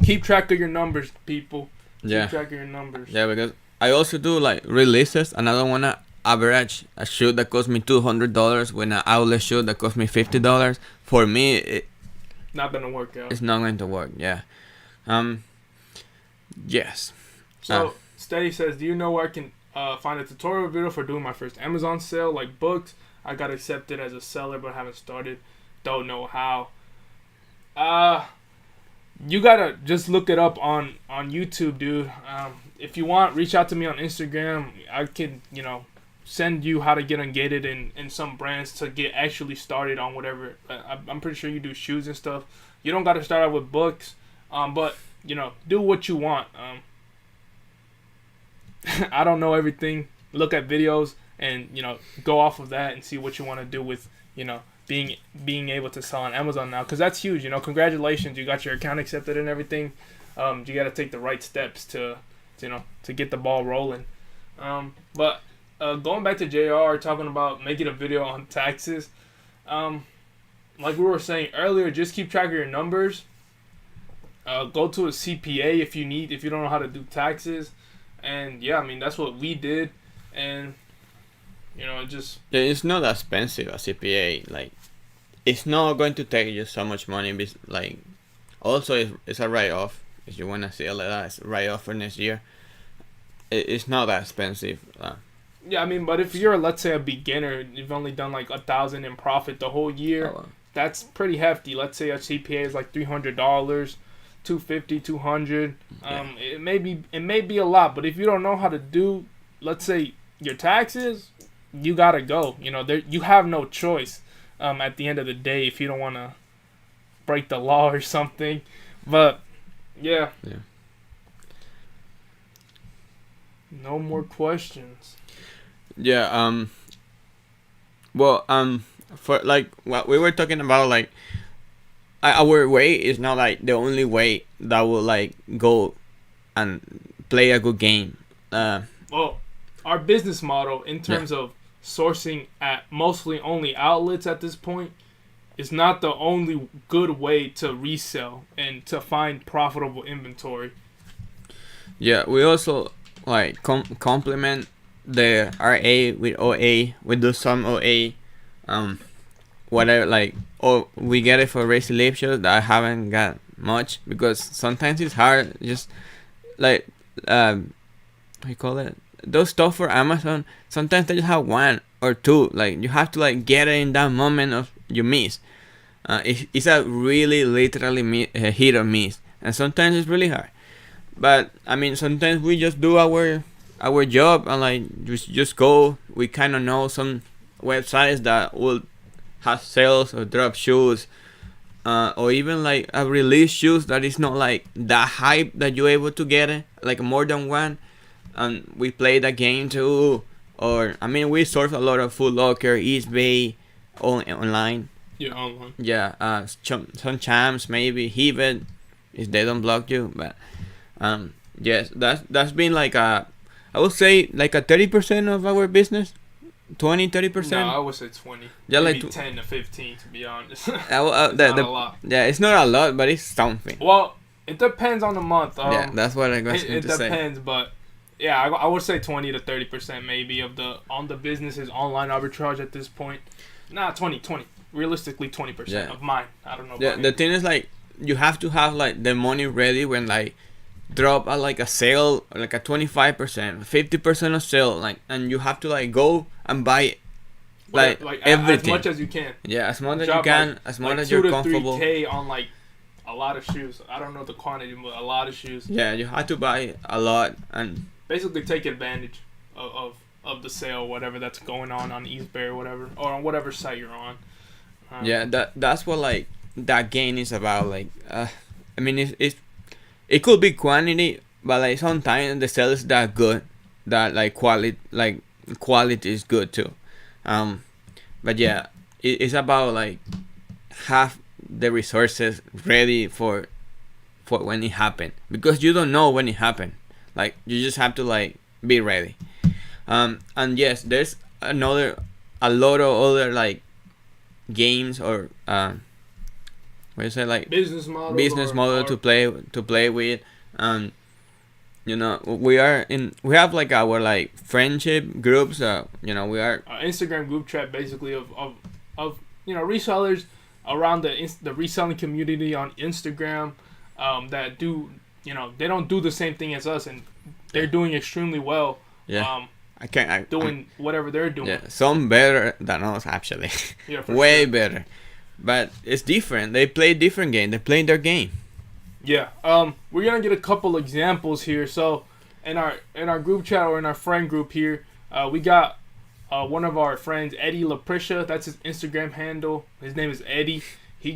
keep track of your numbers, people. Keep track of your numbers. Yeah, because I also do like releases, and I don't want to average a shoe that cost me $200 with an outlet shoe that cost me $50. For me, not gonna work out. It's not going to work. Yeah. Yes. So Steady says, do you know where I can find a tutorial video for doing my first Amazon sale, like books? I got accepted as a seller, but haven't started. Don't know how. You gotta just look it up on YouTube, dude. If you want, reach out to me on Instagram. I can, you know, send you how to get ungated in some brands to get actually started on whatever. I'm pretty sure you do shoes and stuff. You don't gotta start out with books, but you know, do what you want. I don't know everything. Look at videos and, you know, go off of that and see what you want to do with, you know, being able to sell on Amazon now, because that's huge. You know, congratulations, you got your account accepted and everything. You got to take the right steps to get the ball rolling. But going back to JR talking about making a video on taxes, like we were saying earlier, just keep track of your numbers. Go to a CPA if you don't know how to do taxes. And yeah, I mean, that's what we did. And you know, it's not that expensive, a CPA. Like, it's not going to take you so much money. Like, also it's a write-off. If you want to sell it, it's a write-off for next year. It's not that expensive. Yeah, I mean, but if you're, let's say, a beginner, you've only done like 1,000 in profit the whole year, that's pretty hefty. Let's say a CPA is like $300, $250, $200. It may be a lot, but if you don't know how to do, let's say, your taxes, you gotta go. You know, you have no choice. At the end of the day, if you don't want to break the law or something, but yeah. No more questions. Yeah. Well, for like what we were talking about, like our way is not like the only way that will like go and play a good game. Well, our business model in terms of sourcing at mostly only outlets at this point is not the only good way to resell and to find profitable inventory. Yeah, we also like complement the RA with OA. We do some OA, whatever. Like, we get it for race lip shows that I haven't got much because sometimes it's hard. Just like what you call it? Those stuff for Amazon. Sometimes they just have one or two. Like, you have to like get it in that moment of you miss. It's a really literally hit or miss, and sometimes it's really hard. But I mean, sometimes we just do our job and like just go. We kind of know some websites that will have sales or drop shoes, or even like a release shoes that is not like that hype that you're able to get it, like more than one. And we play the game too. Or I mean, we source a lot of Foot Locker, eBay, online. Yeah, online. Yeah, some champs maybe Heaven, if they don't block you. But yes, that's been like I would say like a 30% of our business. 20-30%. No, I would say 20. Yeah, maybe like 10 to 15 to be honest. it's not a lot. Yeah, it's not a lot, but it's something. Well, it depends on the month. Yeah, that's what I was going to say. It depends, but yeah, I would say 20 to 30% maybe of the business's online arbitrage at this point. Nah, 20. Realistically, 20% of mine. I don't know. Yeah, the thing is like you have to have like the money ready when like drop a like a sale, like a 25%, 50% of sale, like, and you have to like go and buy like everything as much as you can. Yeah, as much as you can, like, as much as you're comfortable. 2 to 3K on like a lot of shoes. I don't know the quantity, but a lot of shoes. Yeah, you have to buy a lot and basically take advantage of the sale, whatever that's going on eBay or whatever, or on whatever site you're on. Yeah, that's what like that game is about. Like, I mean, it could be quantity, but like sometimes the sale is that good that like quality is good too. But yeah, it's about like have the resources ready for when it happen, because you don't know when it happen. Like you just have to like be ready. And yes, there's a lot of other like games or what do you say, like business model to play with. You know, we have like our like friendship groups. You know, we are Instagram group chat basically of you know, resellers around the reselling community on Instagram that do, you know, they don't do the same thing as us, and they're doing extremely well. Yeah. Doing whatever they're doing. Yeah, some better than us actually. Yeah, way sure. Better. But it's different. They play different game. They play their game. Yeah. We're gonna get a couple examples here. So, in our group chat or in our friend group here, we got one of our friends, Eddie LaPrisha. That's his Instagram handle. His name is Eddie. He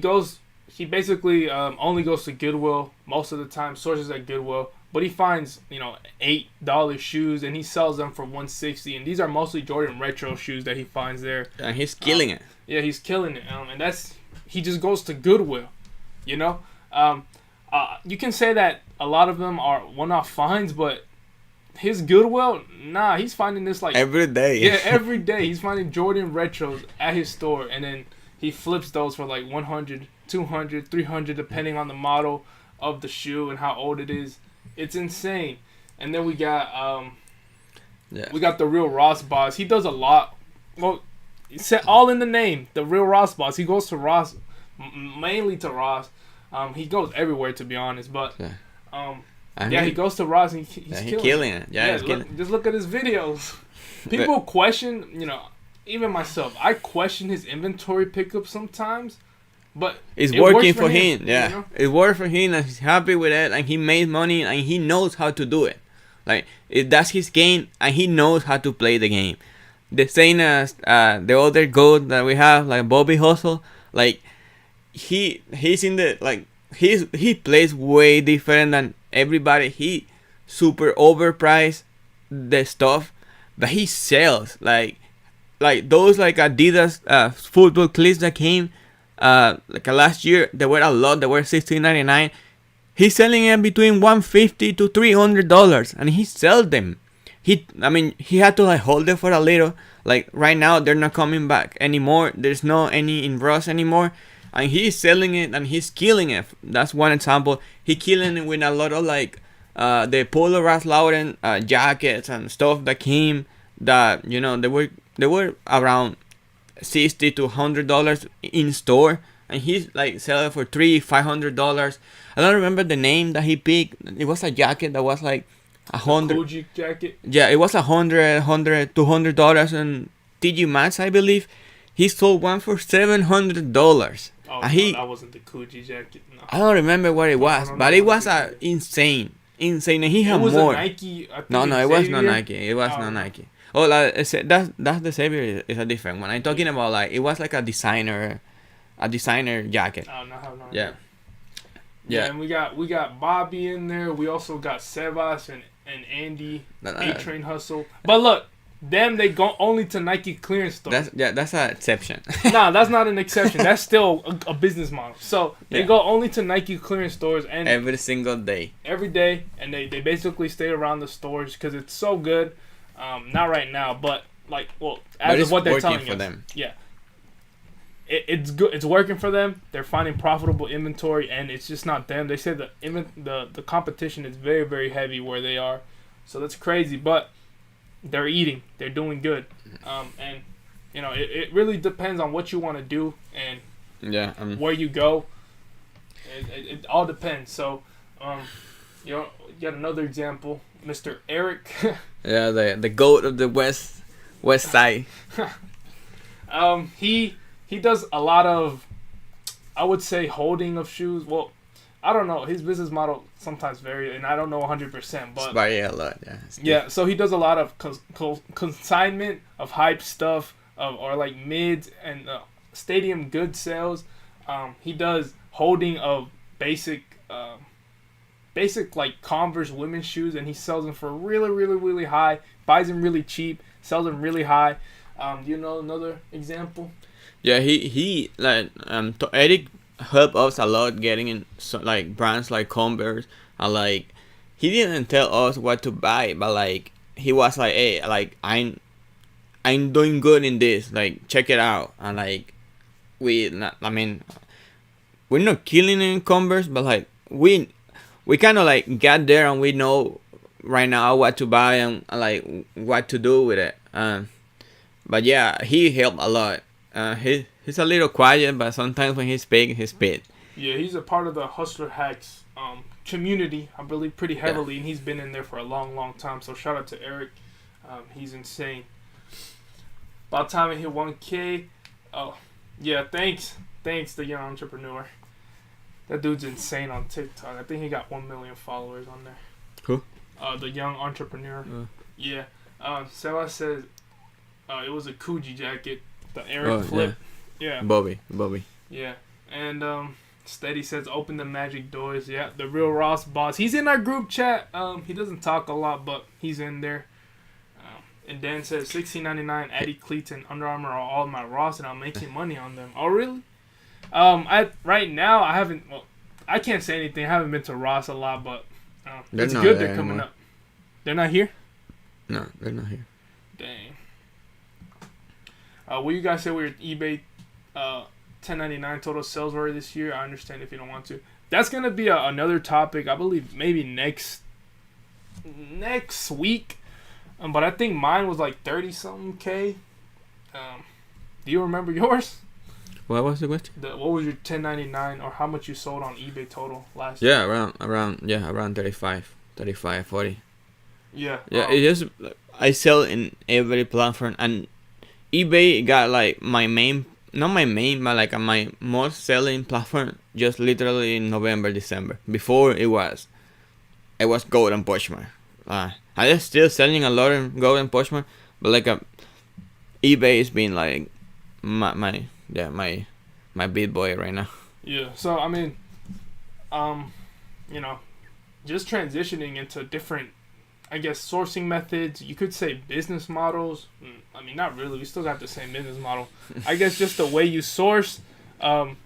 basically only goes to Goodwill most of the time. Sources at Goodwill. But he finds, you know, $8 shoes, and he sells them for $160. And these are mostly Jordan Retro shoes that he finds there. And he's killing it. Yeah, he's killing it. And he just goes to Goodwill, you know. You can say that a lot of them are one-off finds, but his Goodwill, nah, he's finding this like every day. Yeah, every day he's finding Jordan Retros at his store, and then he flips those for like 100, 200, 300, depending on the model of the shoe and how old it is. It's insane. And then we got we got the Real Ross Boss. He does a lot. Well, it's all in the name. The Real Ross Boss. He goes to Ross, mainly to Ross. He goes everywhere, to be honest. But he goes to Ross and he's killing it. Yeah, just look at his videos. People question, you know, even myself. I question his inventory pickup sometimes. But it's working for him. Yeah, you know? It worked for him, and he's happy with it, and he made money, and he knows how to do it. Like that's his game, and he knows how to play the game. The same as the other goat that we have, like Bobby Hustle. Like he's in the like he plays way different than everybody. He super overpriced the stuff, but he sells like those like Adidas football cleats that came. Like last year, there were a lot. There were $16.99. He's selling them between $150 to $300, and he sells them. He had to like hold it for a little. Like right now, they're not coming back anymore. There's no any in Ross anymore, and he's selling it and he's killing it. That's one example. He killing it with a lot of like the Polo Ralph Lauren jackets and stuff that came. That, you know, they were around $60 to $100 in store, and he's like selling for $300-$500. I don't remember the name that he picked. It was a jacket that was like $100. Koji jacket. Yeah, it was $200 and TG Maxx, I believe. He sold one for $700. Oh, and that wasn't the Koji jacket. No. I don't remember what it was, but it was insane, and he had more. Nike. No, it was not Nike. It was not Nike. Oh, like, that's the Savior is a different one. I'm talking about like it was like a designer a designer jacket. Oh no, no. Yeah. Yeah, Yeah. and we got Bobby in there. We also got Sebas and Andy, A Train Hustle. But look, them they go only to Nike clearance stores. That's an exception. Nah, that's not an exception. That's still a business model. So they Yeah. go only to Nike clearance stores and Every single day. every day, and they basically stay around the stores because it's so good. Not right now, but like, well, as of what they're telling for us, them. yeah, it's good. It's working for them. They're finding profitable inventory, and it's just not them. They said the competition is very, very heavy where they are, so that's crazy. But they're eating. They're doing good, and you know it really depends on what you want to do and Yeah. where you go. It all depends. So, you know, yet another example, Mr. Eric. Yeah, the goat of the west side. He does a lot of, I would say, holding of shoes. Well, I don't know. His business model sometimes varies, and I don't know 100%. But It's vary a lot. Yeah. yeah, so he does a lot of consignment of hype stuff, or like mids and stadium good sales. He does holding of basic like Converse women's shoes, and he sells them for really, really, really high. Buys them really cheap, sells them really high. Do you know another example? Yeah, he like Eric helped us a lot getting in like brands like Converse, and like he didn't tell us what to buy, but like he was like, hey, like I'm doing good in this, like check it out, and like we're not killing in Converse, but like we kind of like got there and we know right now what to buy and like what to do with it. But yeah, he helped a lot. He's a little quiet, but sometimes when he speaks, he speaks. Yeah, he's a part of the Hustler Hacks community, I believe, pretty heavily, and he's been in there for a long, long time. So shout out to Eric. He's insane. About time I hit 1K. Oh, yeah, thanks, the young entrepreneur. That dude's insane on TikTok. I think he got 1 million followers on there. Who? The young entrepreneur. Yeah. Seba says it was a Coogee jacket. The Eric flip. Yeah. Bobby. Yeah. And Steady says open the magic doors. Yeah. The real Ross boss. He's in our group chat. He doesn't talk a lot, but he's in there. And Dan says $16.99 Addy cleats and Under Armour are all my Ross, and I'm making money on them. Oh really? Right now I haven't. Well, I can't say anything. I haven't been to Ross a lot, but it's good they're coming up. They're not here? No, they're not here. Dang. What you guys say with your eBay $10.99 total sales were this year? I understand if you don't want to. That's gonna be another topic. I believe maybe next week. But I think mine was like 30-something K. Do you remember yours? What was the question? What was your $10.99 or how much you sold on eBay total last year? Yeah, around 35, 40. Yeah. Yeah, it just I sell in every platform, and eBay got like not my main, but like my most selling platform just literally in November, December. Before it was Gold and Poshmark. I'm still selling a lot in Gold and Poshmark, but like eBay is being like my big boy right now. Yeah. So I mean, just transitioning into different, I guess, sourcing methods. You could say business models. I mean, not really. We still got the same business model. I guess just the way you source Can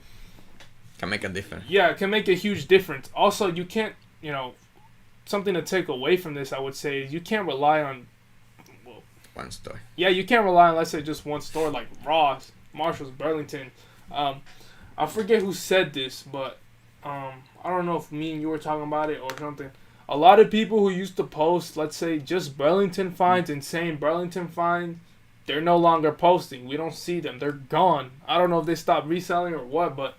make a difference. Yeah, it can make a huge difference. Also, you can't, something to take away from this, I would say, is you can't rely on one store. Yeah, you can't rely on, let's say, just one store like Ross, Marshalls, Burlington. I forget who said this, but I don't know if me and you were talking about it or something. A lot of people who used to post, let's say, just Burlington finds, insane Burlington finds, they're no longer posting. We don't see them. They're gone. I don't know if they stopped reselling or what, but,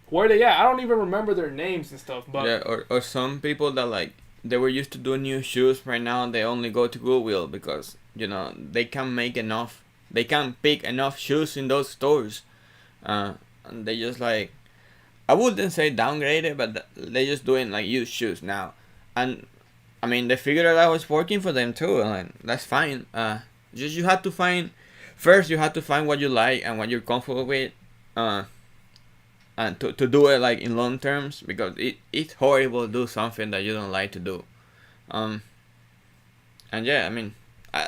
where they at? I don't even remember their names and stuff. But yeah, or some people that like, they were used to do new shoes. Right now, they only go to Goodwill because, they can't make enough. They can't pick enough shoes in those stores. And they just like, I wouldn't say downgraded, but they just doing like used shoes now. And I mean, they figured it out was working for them too. And like, that's fine. Just you have to find first you have to find what you like and what you're comfortable with, uh, and to do it like in long terms, because it's horrible to do something that you don't like to do. Um, and yeah, I mean,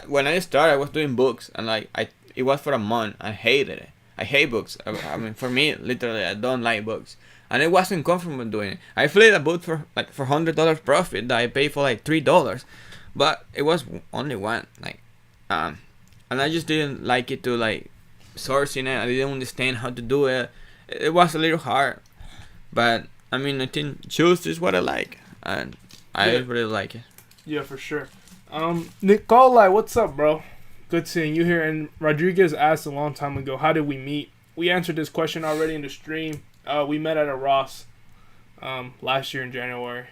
when I started, I was doing books, and like it was for a month. I hated it. I hate books. I mean, for me, literally, I don't like books, and it wasn't comfortable doing it. I flipped a book for like $100 profit that I paid for like $3, but it was only one. Like, and I just didn't like it to like sourcing it. I didn't understand how to do it. It was a little hard, but I mean, I think shoes is what I like, and I really like it. Yeah, for sure. Nikolai, what's up, bro? Good seeing you here. And Rodriguez asked a long time ago, how did we meet? We answered this question already in the stream. We met at a Ross last year in January.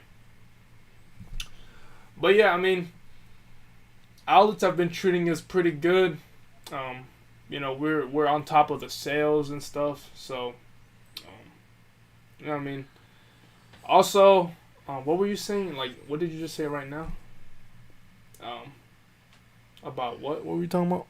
But yeah, I mean, outlets have been treating us pretty good. You know, we're on top of the sales and stuff. So, you know what I mean? Also, what were you saying? Like, what did you just say right now? About what? What were we talking about?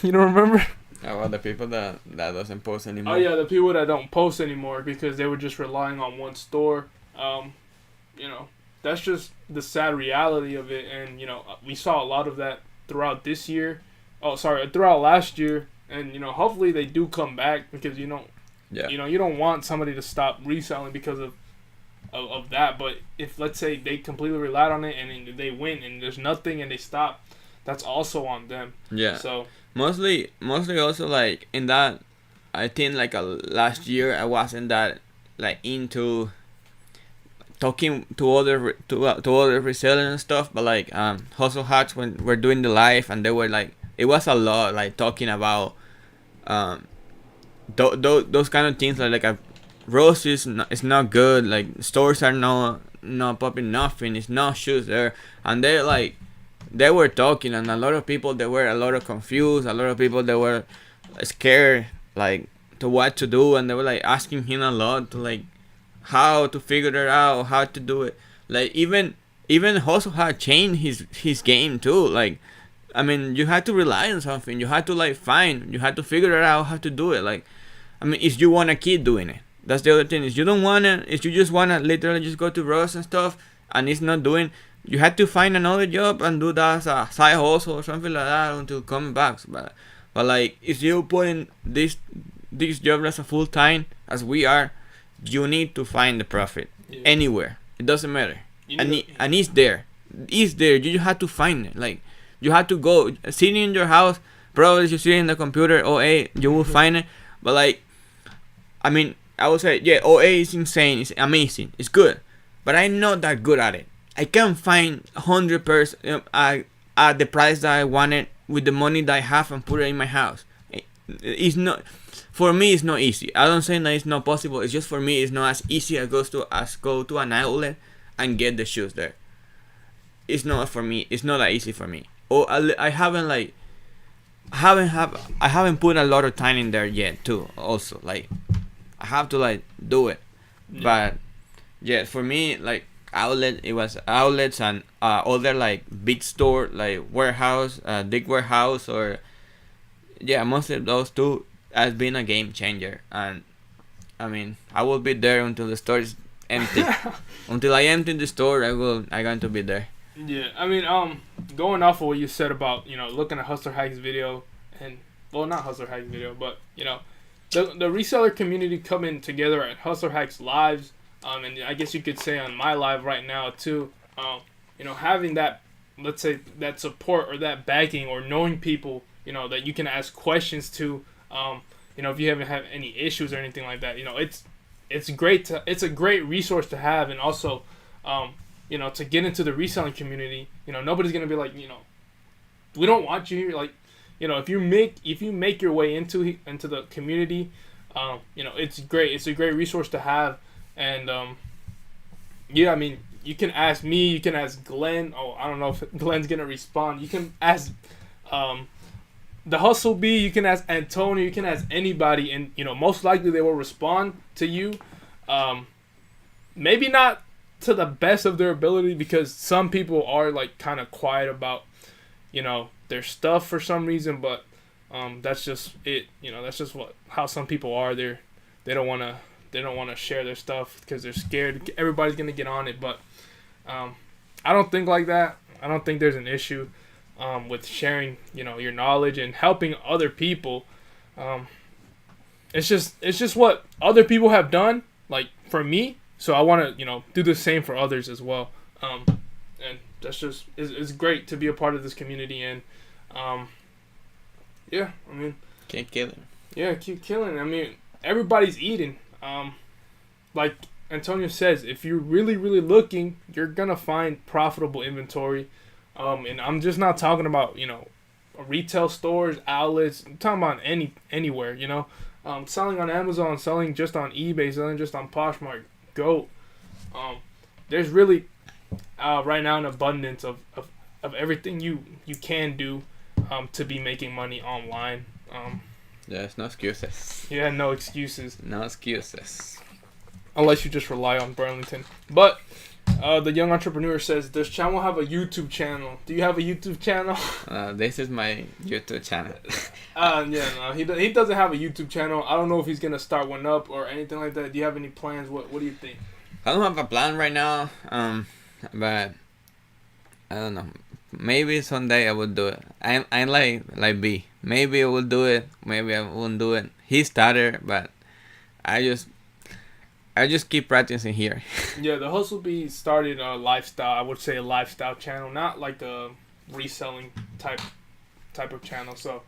You don't remember? About the people that doesn't post anymore. Oh yeah, the people that don't post anymore because they were just relying on one store. You know, that's just the sad reality of it. And you know, we saw a lot of that throughout this year. Oh, sorry, throughout last year. And you know, hopefully they do come back because you know, you don't want somebody to stop reselling because of that. But if let's say they completely relied on it and then they win and there's nothing and they stop, that's also on them. Yeah. So mostly also like in that, I think like last year I wasn't that like into talking to other resellers and stuff, but like Hustle Hacks when we're doing the live and they were like, it was a lot like talking about those kind of things like Rose is not good, like stores are not popping nothing, it's not shoes there, and they were talking, and a lot of people they were a lot of confused, a lot of people they were scared like to what to do, and they were like asking him a lot to like how to figure it out, how to do it. Like even Hustle had changed his game too. Like I mean, you had to rely on something, you had to like you had to figure it out how to do it. Like I mean, if you wanna keep doing it, that's the other thing. If you just wanna literally just go to Ross and stuff and it's not doing, you had to find another job and do that as a side hustle or something like that until coming back. But like if you put in this job as a full time as we are, you need to find the profit anywhere. It doesn't matter, and it's there. It's there. You just have to find it. Like you have to go sitting in your house. Probably you sit in the computer. OA, you will find it. But like, I mean, I would say OA is insane. It's amazing. It's good, but I'm not that good at it. I can't find 100% at the price that I wanted with the money that I have and put it in my house. It's not, for me. It's not easy. I don't say that it's not possible. It's just for me. It's not as easy as go to an outlet and get the shoes there. It's not for me. It's not that easy for me. Or I haven't put a lot of time in there yet too. Also, like I have to like do it, but yeah, for me like. It was outlets and other like big store like warehouse, big warehouse, or most of those two has been a game changer. And I mean, I will be there until the store is empty. Until I empty the store, I'm going to be there. Yeah, I mean, going off of what you said about looking at Hustler Hacks video and not Hustler Hacks video, but the reseller community coming together at Hustler Hacks lives. And I guess you could say on my live right now too, having that, let's say that support or that backing or knowing people, that you can ask questions to, if you haven't had any issues or anything like that, it's a great resource to have. And also, to get into the reselling community, nobody's going to be like, we don't want you here. Like, if you make your way into the community, it's great. It's a great resource to have. And I mean, you can ask me, you can ask Glenn. Oh, I don't know if Glenn's gonna respond. You can ask the Hustle Bee, you can ask Antonio, you can ask anybody, and most likely they will respond to you. Maybe not to the best of their ability, because some people are like kind of quiet about their stuff for some reason, but That's just it. That's just how some people are. They don't want to share their stuff because they're scared everybody's gonna get on it. But I don't think like that. I don't think there's an issue with sharing your knowledge and helping other people. It's just what other people have done, like for me. So I want to do the same for others as well. And that's just it's great to be a part of this community. And yeah, I mean, keep killing. Yeah, keep killing. I mean, everybody's eating. Like Antonio says, if you're really looking, you're gonna find profitable inventory. And I'm just not talking about retail stores, outlets. I'm talking about anywhere. Selling on Amazon, selling just on eBay, selling just on Poshmark. Go. There's really right now an abundance of everything you can do to be making money online. There's no excuses. Yeah, no excuses. No excuses. Unless you just rely on Burlington. But the young entrepreneur says, does Chamo have a YouTube channel? Do you have a YouTube channel? This is my YouTube channel. Yeah, no, he doesn't have a YouTube channel. I don't know if he's gonna start one up or anything like that. Do you have any plans? What do you think? I don't have a plan right now. But I don't know. Maybe someday I will do it. I like B. Maybe I will do it. Maybe I won't do it. He started, but I just keep practicing here. Yeah, the Hustle Bee started a lifestyle. I would say a lifestyle channel, not like a reselling type of channel. So,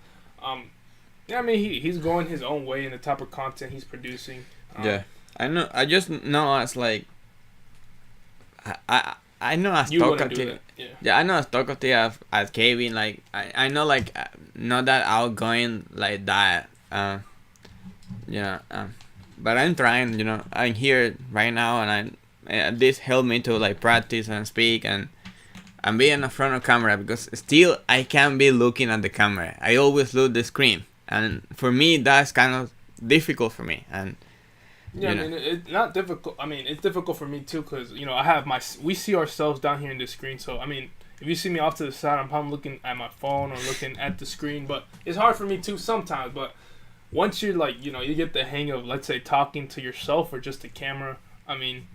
yeah, I mean he's going his own way in the type of content he's producing. Yeah, I know. I just know as like I know as talkative. Yeah, I know as talkative as Kevin. Like I know like not that outgoing like that. But I'm trying. I'm here right now, and this helped me to like practice and speak and be in the front of camera, because still I can't be looking at the camera. I always look the screen, and for me that's kind of difficult for me. And yeah, I mean, it's not difficult. I mean, it's difficult for me too, because I have we see ourselves down here in the screen. So I mean, if you see me off to the side, I'm probably looking at my phone or looking at the screen. But it's hard for me too sometimes. But once you're like, you get the hang of, let's say, talking to yourself or just the camera, I mean,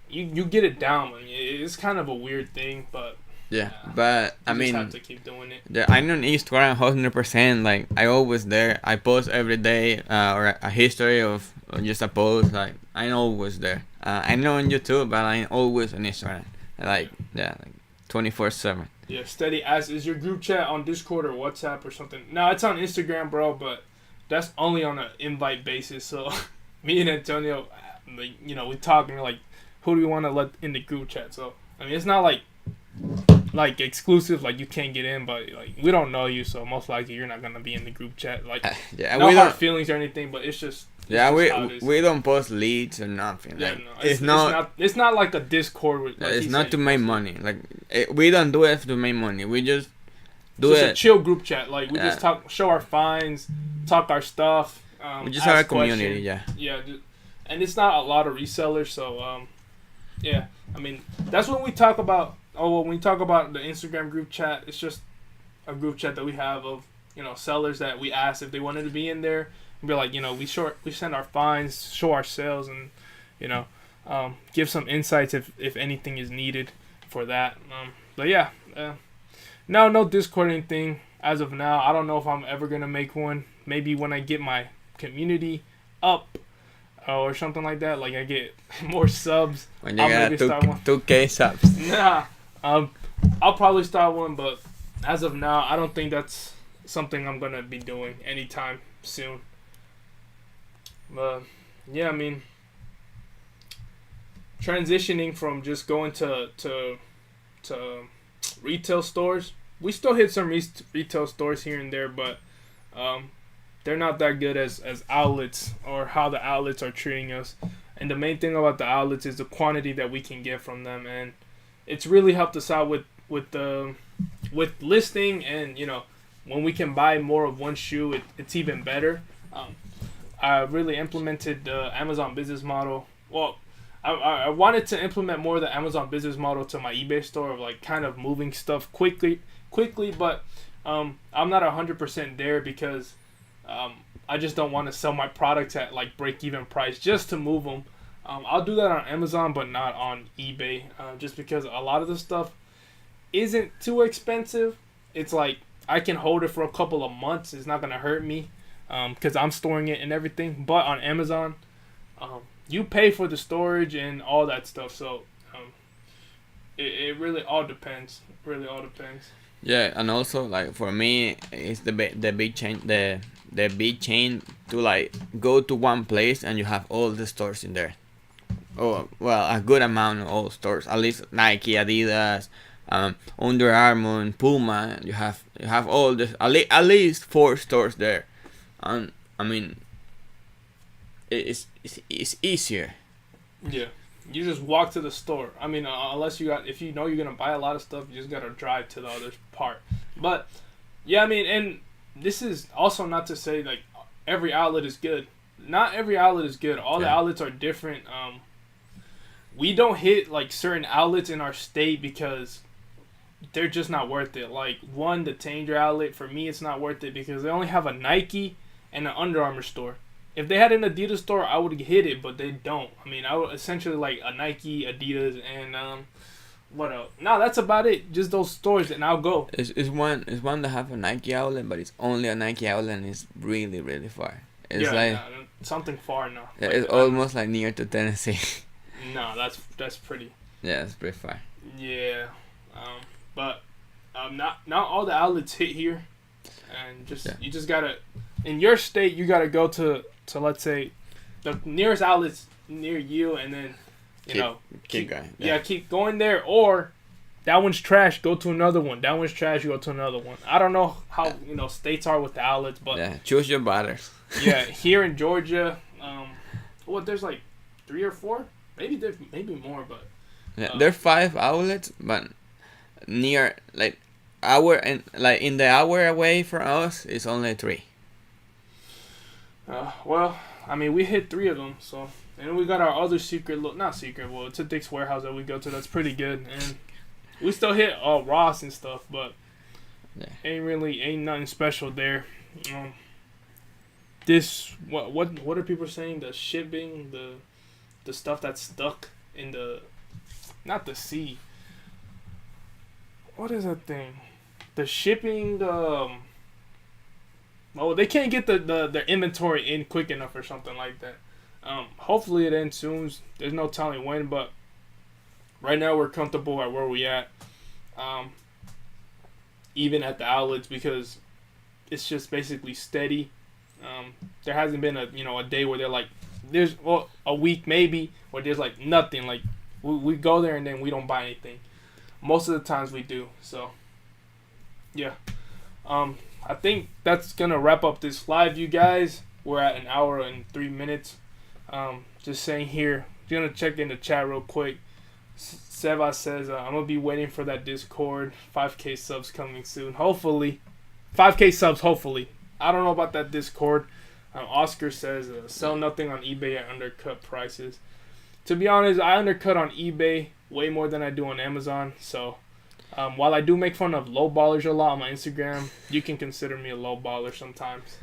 you get it down. I mean, it's kind of a weird thing, but yeah, but I mean, have to keep doing it. Yeah, I'm on Instagram 100%. Like I always there. I post every day or a history of just a post. Like I'm always there. I know on YouTube, but I'm always on Instagram. Like 24/7. Yeah, steady. As is your group chat on Discord or WhatsApp or something? No, it's on Instagram, bro. But that's only on an invite basis. So me and Antonio, we talk and we're like, who do we want to let in the group chat? So I mean, it's not like exclusive, like you can't get in, but like we don't know you, so most likely you're not gonna be in the group chat. Like no hard feelings or anything, but it's just we don't post leads or nothing. Yeah, like, no, it's not like a Discord. With, like it's not to make money. Like we don't do it to make money. We just do it. It's a chill group chat. Like we just show our finds, talk our stuff. We just have a community. Yeah, and it's not a lot of resellers, so yeah. I mean, that's when we talk about. When we talk about the Instagram group chat, it's just a group chat that we have of sellers that we asked if they wanted to be in there. And be like, we send our finds, show our sales, and give some insights if anything is needed for that. But yeah, no Discord or anything as of now. I don't know if I'm ever gonna make one. Maybe when I get my community up. Or something like that. Like I get more subs. When you got 2K subs. Nah. I'll probably start one, but as of now, I don't think that's something I'm gonna be doing anytime soon. But yeah, I mean, transitioning from just going to retail stores, we still hit some retail stores here and there, but they're not that good as outlets, or how the outlets are treating us. And the main thing about the outlets is the quantity that we can get from them, and it's really helped us out with listing. And when we can buy more of one shoe, it's even better. I really implemented the Amazon business model. Well, I wanted to implement more of the Amazon business model to my eBay store of like kind of moving stuff quickly, but I'm not 100% there because I just don't want to sell my products at like break even price just to move them. I'll do that on Amazon, but not on eBay, just because a lot of the stuff isn't too expensive. It's like I can hold it for a couple of months. It's not gonna hurt me because I'm storing it and everything. But on Amazon, you pay for the storage and all that stuff. So it really all depends. Really all depends. Yeah, and also like for me, it's the big chain the big chain to like go to one place and you have all the stores in there. Oh well, a good amount of all stores. At least Nike, Adidas, Under Armour, and Puma. You have all this at least 4 stores there, and I mean, it's easier. Yeah, you just walk to the store. I mean, unless if you know you're gonna buy a lot of stuff, you just gotta drive to the other part. But yeah, I mean, and this is also not to say like every outlet is good. Not every outlet is good. All the outlets are different. We don't hit like certain outlets in our state because they're just not worth it. Like the Tanger outlet for me, it's not worth it because they only have a Nike and an Under Armour store. If they had an Adidas store, I would hit it, but they don't. I mean, I would essentially like a Nike, Adidas, and what else? No, that's about it. Just those stores, and I'll go. It's one that have a Nike outlet, but it's only a Nike outlet, and it's really really far. It's something far now. Like, it's almost like near to Tennessee. No, that's pretty. Yeah, it's pretty far. Yeah, but not all the outlets hit here, and you just gotta in your state you gotta go to let's say the nearest outlets near you, and then keep going. Yeah, keep going there, or that one's trash, go to another one. That one's trash, you go to another one. I don't know how states are with the outlets, but choose your battles. Yeah, here in Georgia, there's like 3 or 4. Maybe more, but there are 5 outlets, but near like in the hour away from us, it's only 3. Well, I mean, we hit 3 of them, so and we got our other not secret. Well, it's a Dick's Warehouse that we go to. That's pretty good, and we still hit Ross and stuff, but ain't nothing special there. What are people saying? The shipping, the stuff that's stuck in not the sea. What is that thing? The shipping, they can't get their inventory in quick enough or something like that. Hopefully it ends soon. There's no telling when, but right now we're comfortable at where we at. Even at the outlets, because it's just basically steady. There hasn't been a day where they're like, there's a week maybe where there's like nothing. Like we go there and then we don't buy anything. Most of the times we do. So yeah, I think that's gonna wrap up this live, you guys. We're at 1 hour and 3 minutes. Just saying here, you're gonna check in the chat real quick. Seva says I'm gonna be waiting for that Discord. 5K subs coming soon. Hopefully, 5K subs. Hopefully, I don't know about that Discord. Oscar says, sell nothing on eBay at undercut prices. To be honest, I undercut on eBay way more than I do on Amazon. So, while I do make fun of low ballers a lot on my Instagram, you can consider me a low baller sometimes.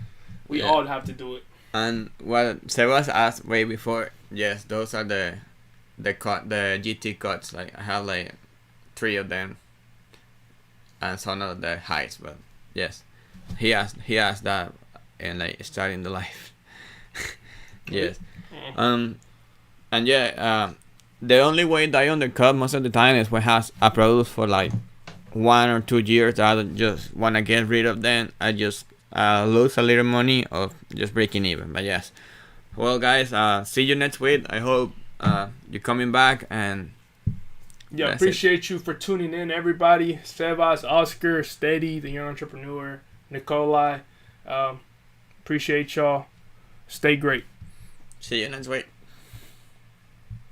We all have to do it. And what Sebas asked way before, yes, those are the GT cuts. Like I have like 3 of them, and some of the highs. But yes, he asked that. And like starting the life. Yes. And the only way that I undercut most of the time is when I have a product for like 1 or 2 years. I just want to get rid of them. I just lose a little money of just breaking even. But yes. Well, guys, see you next week. I hope you're coming back, and appreciate you for tuning in, everybody. Sebas, Oscar, Steady, the Young Entrepreneur, Nikolai. Appreciate y'all. Stay great. See you next week.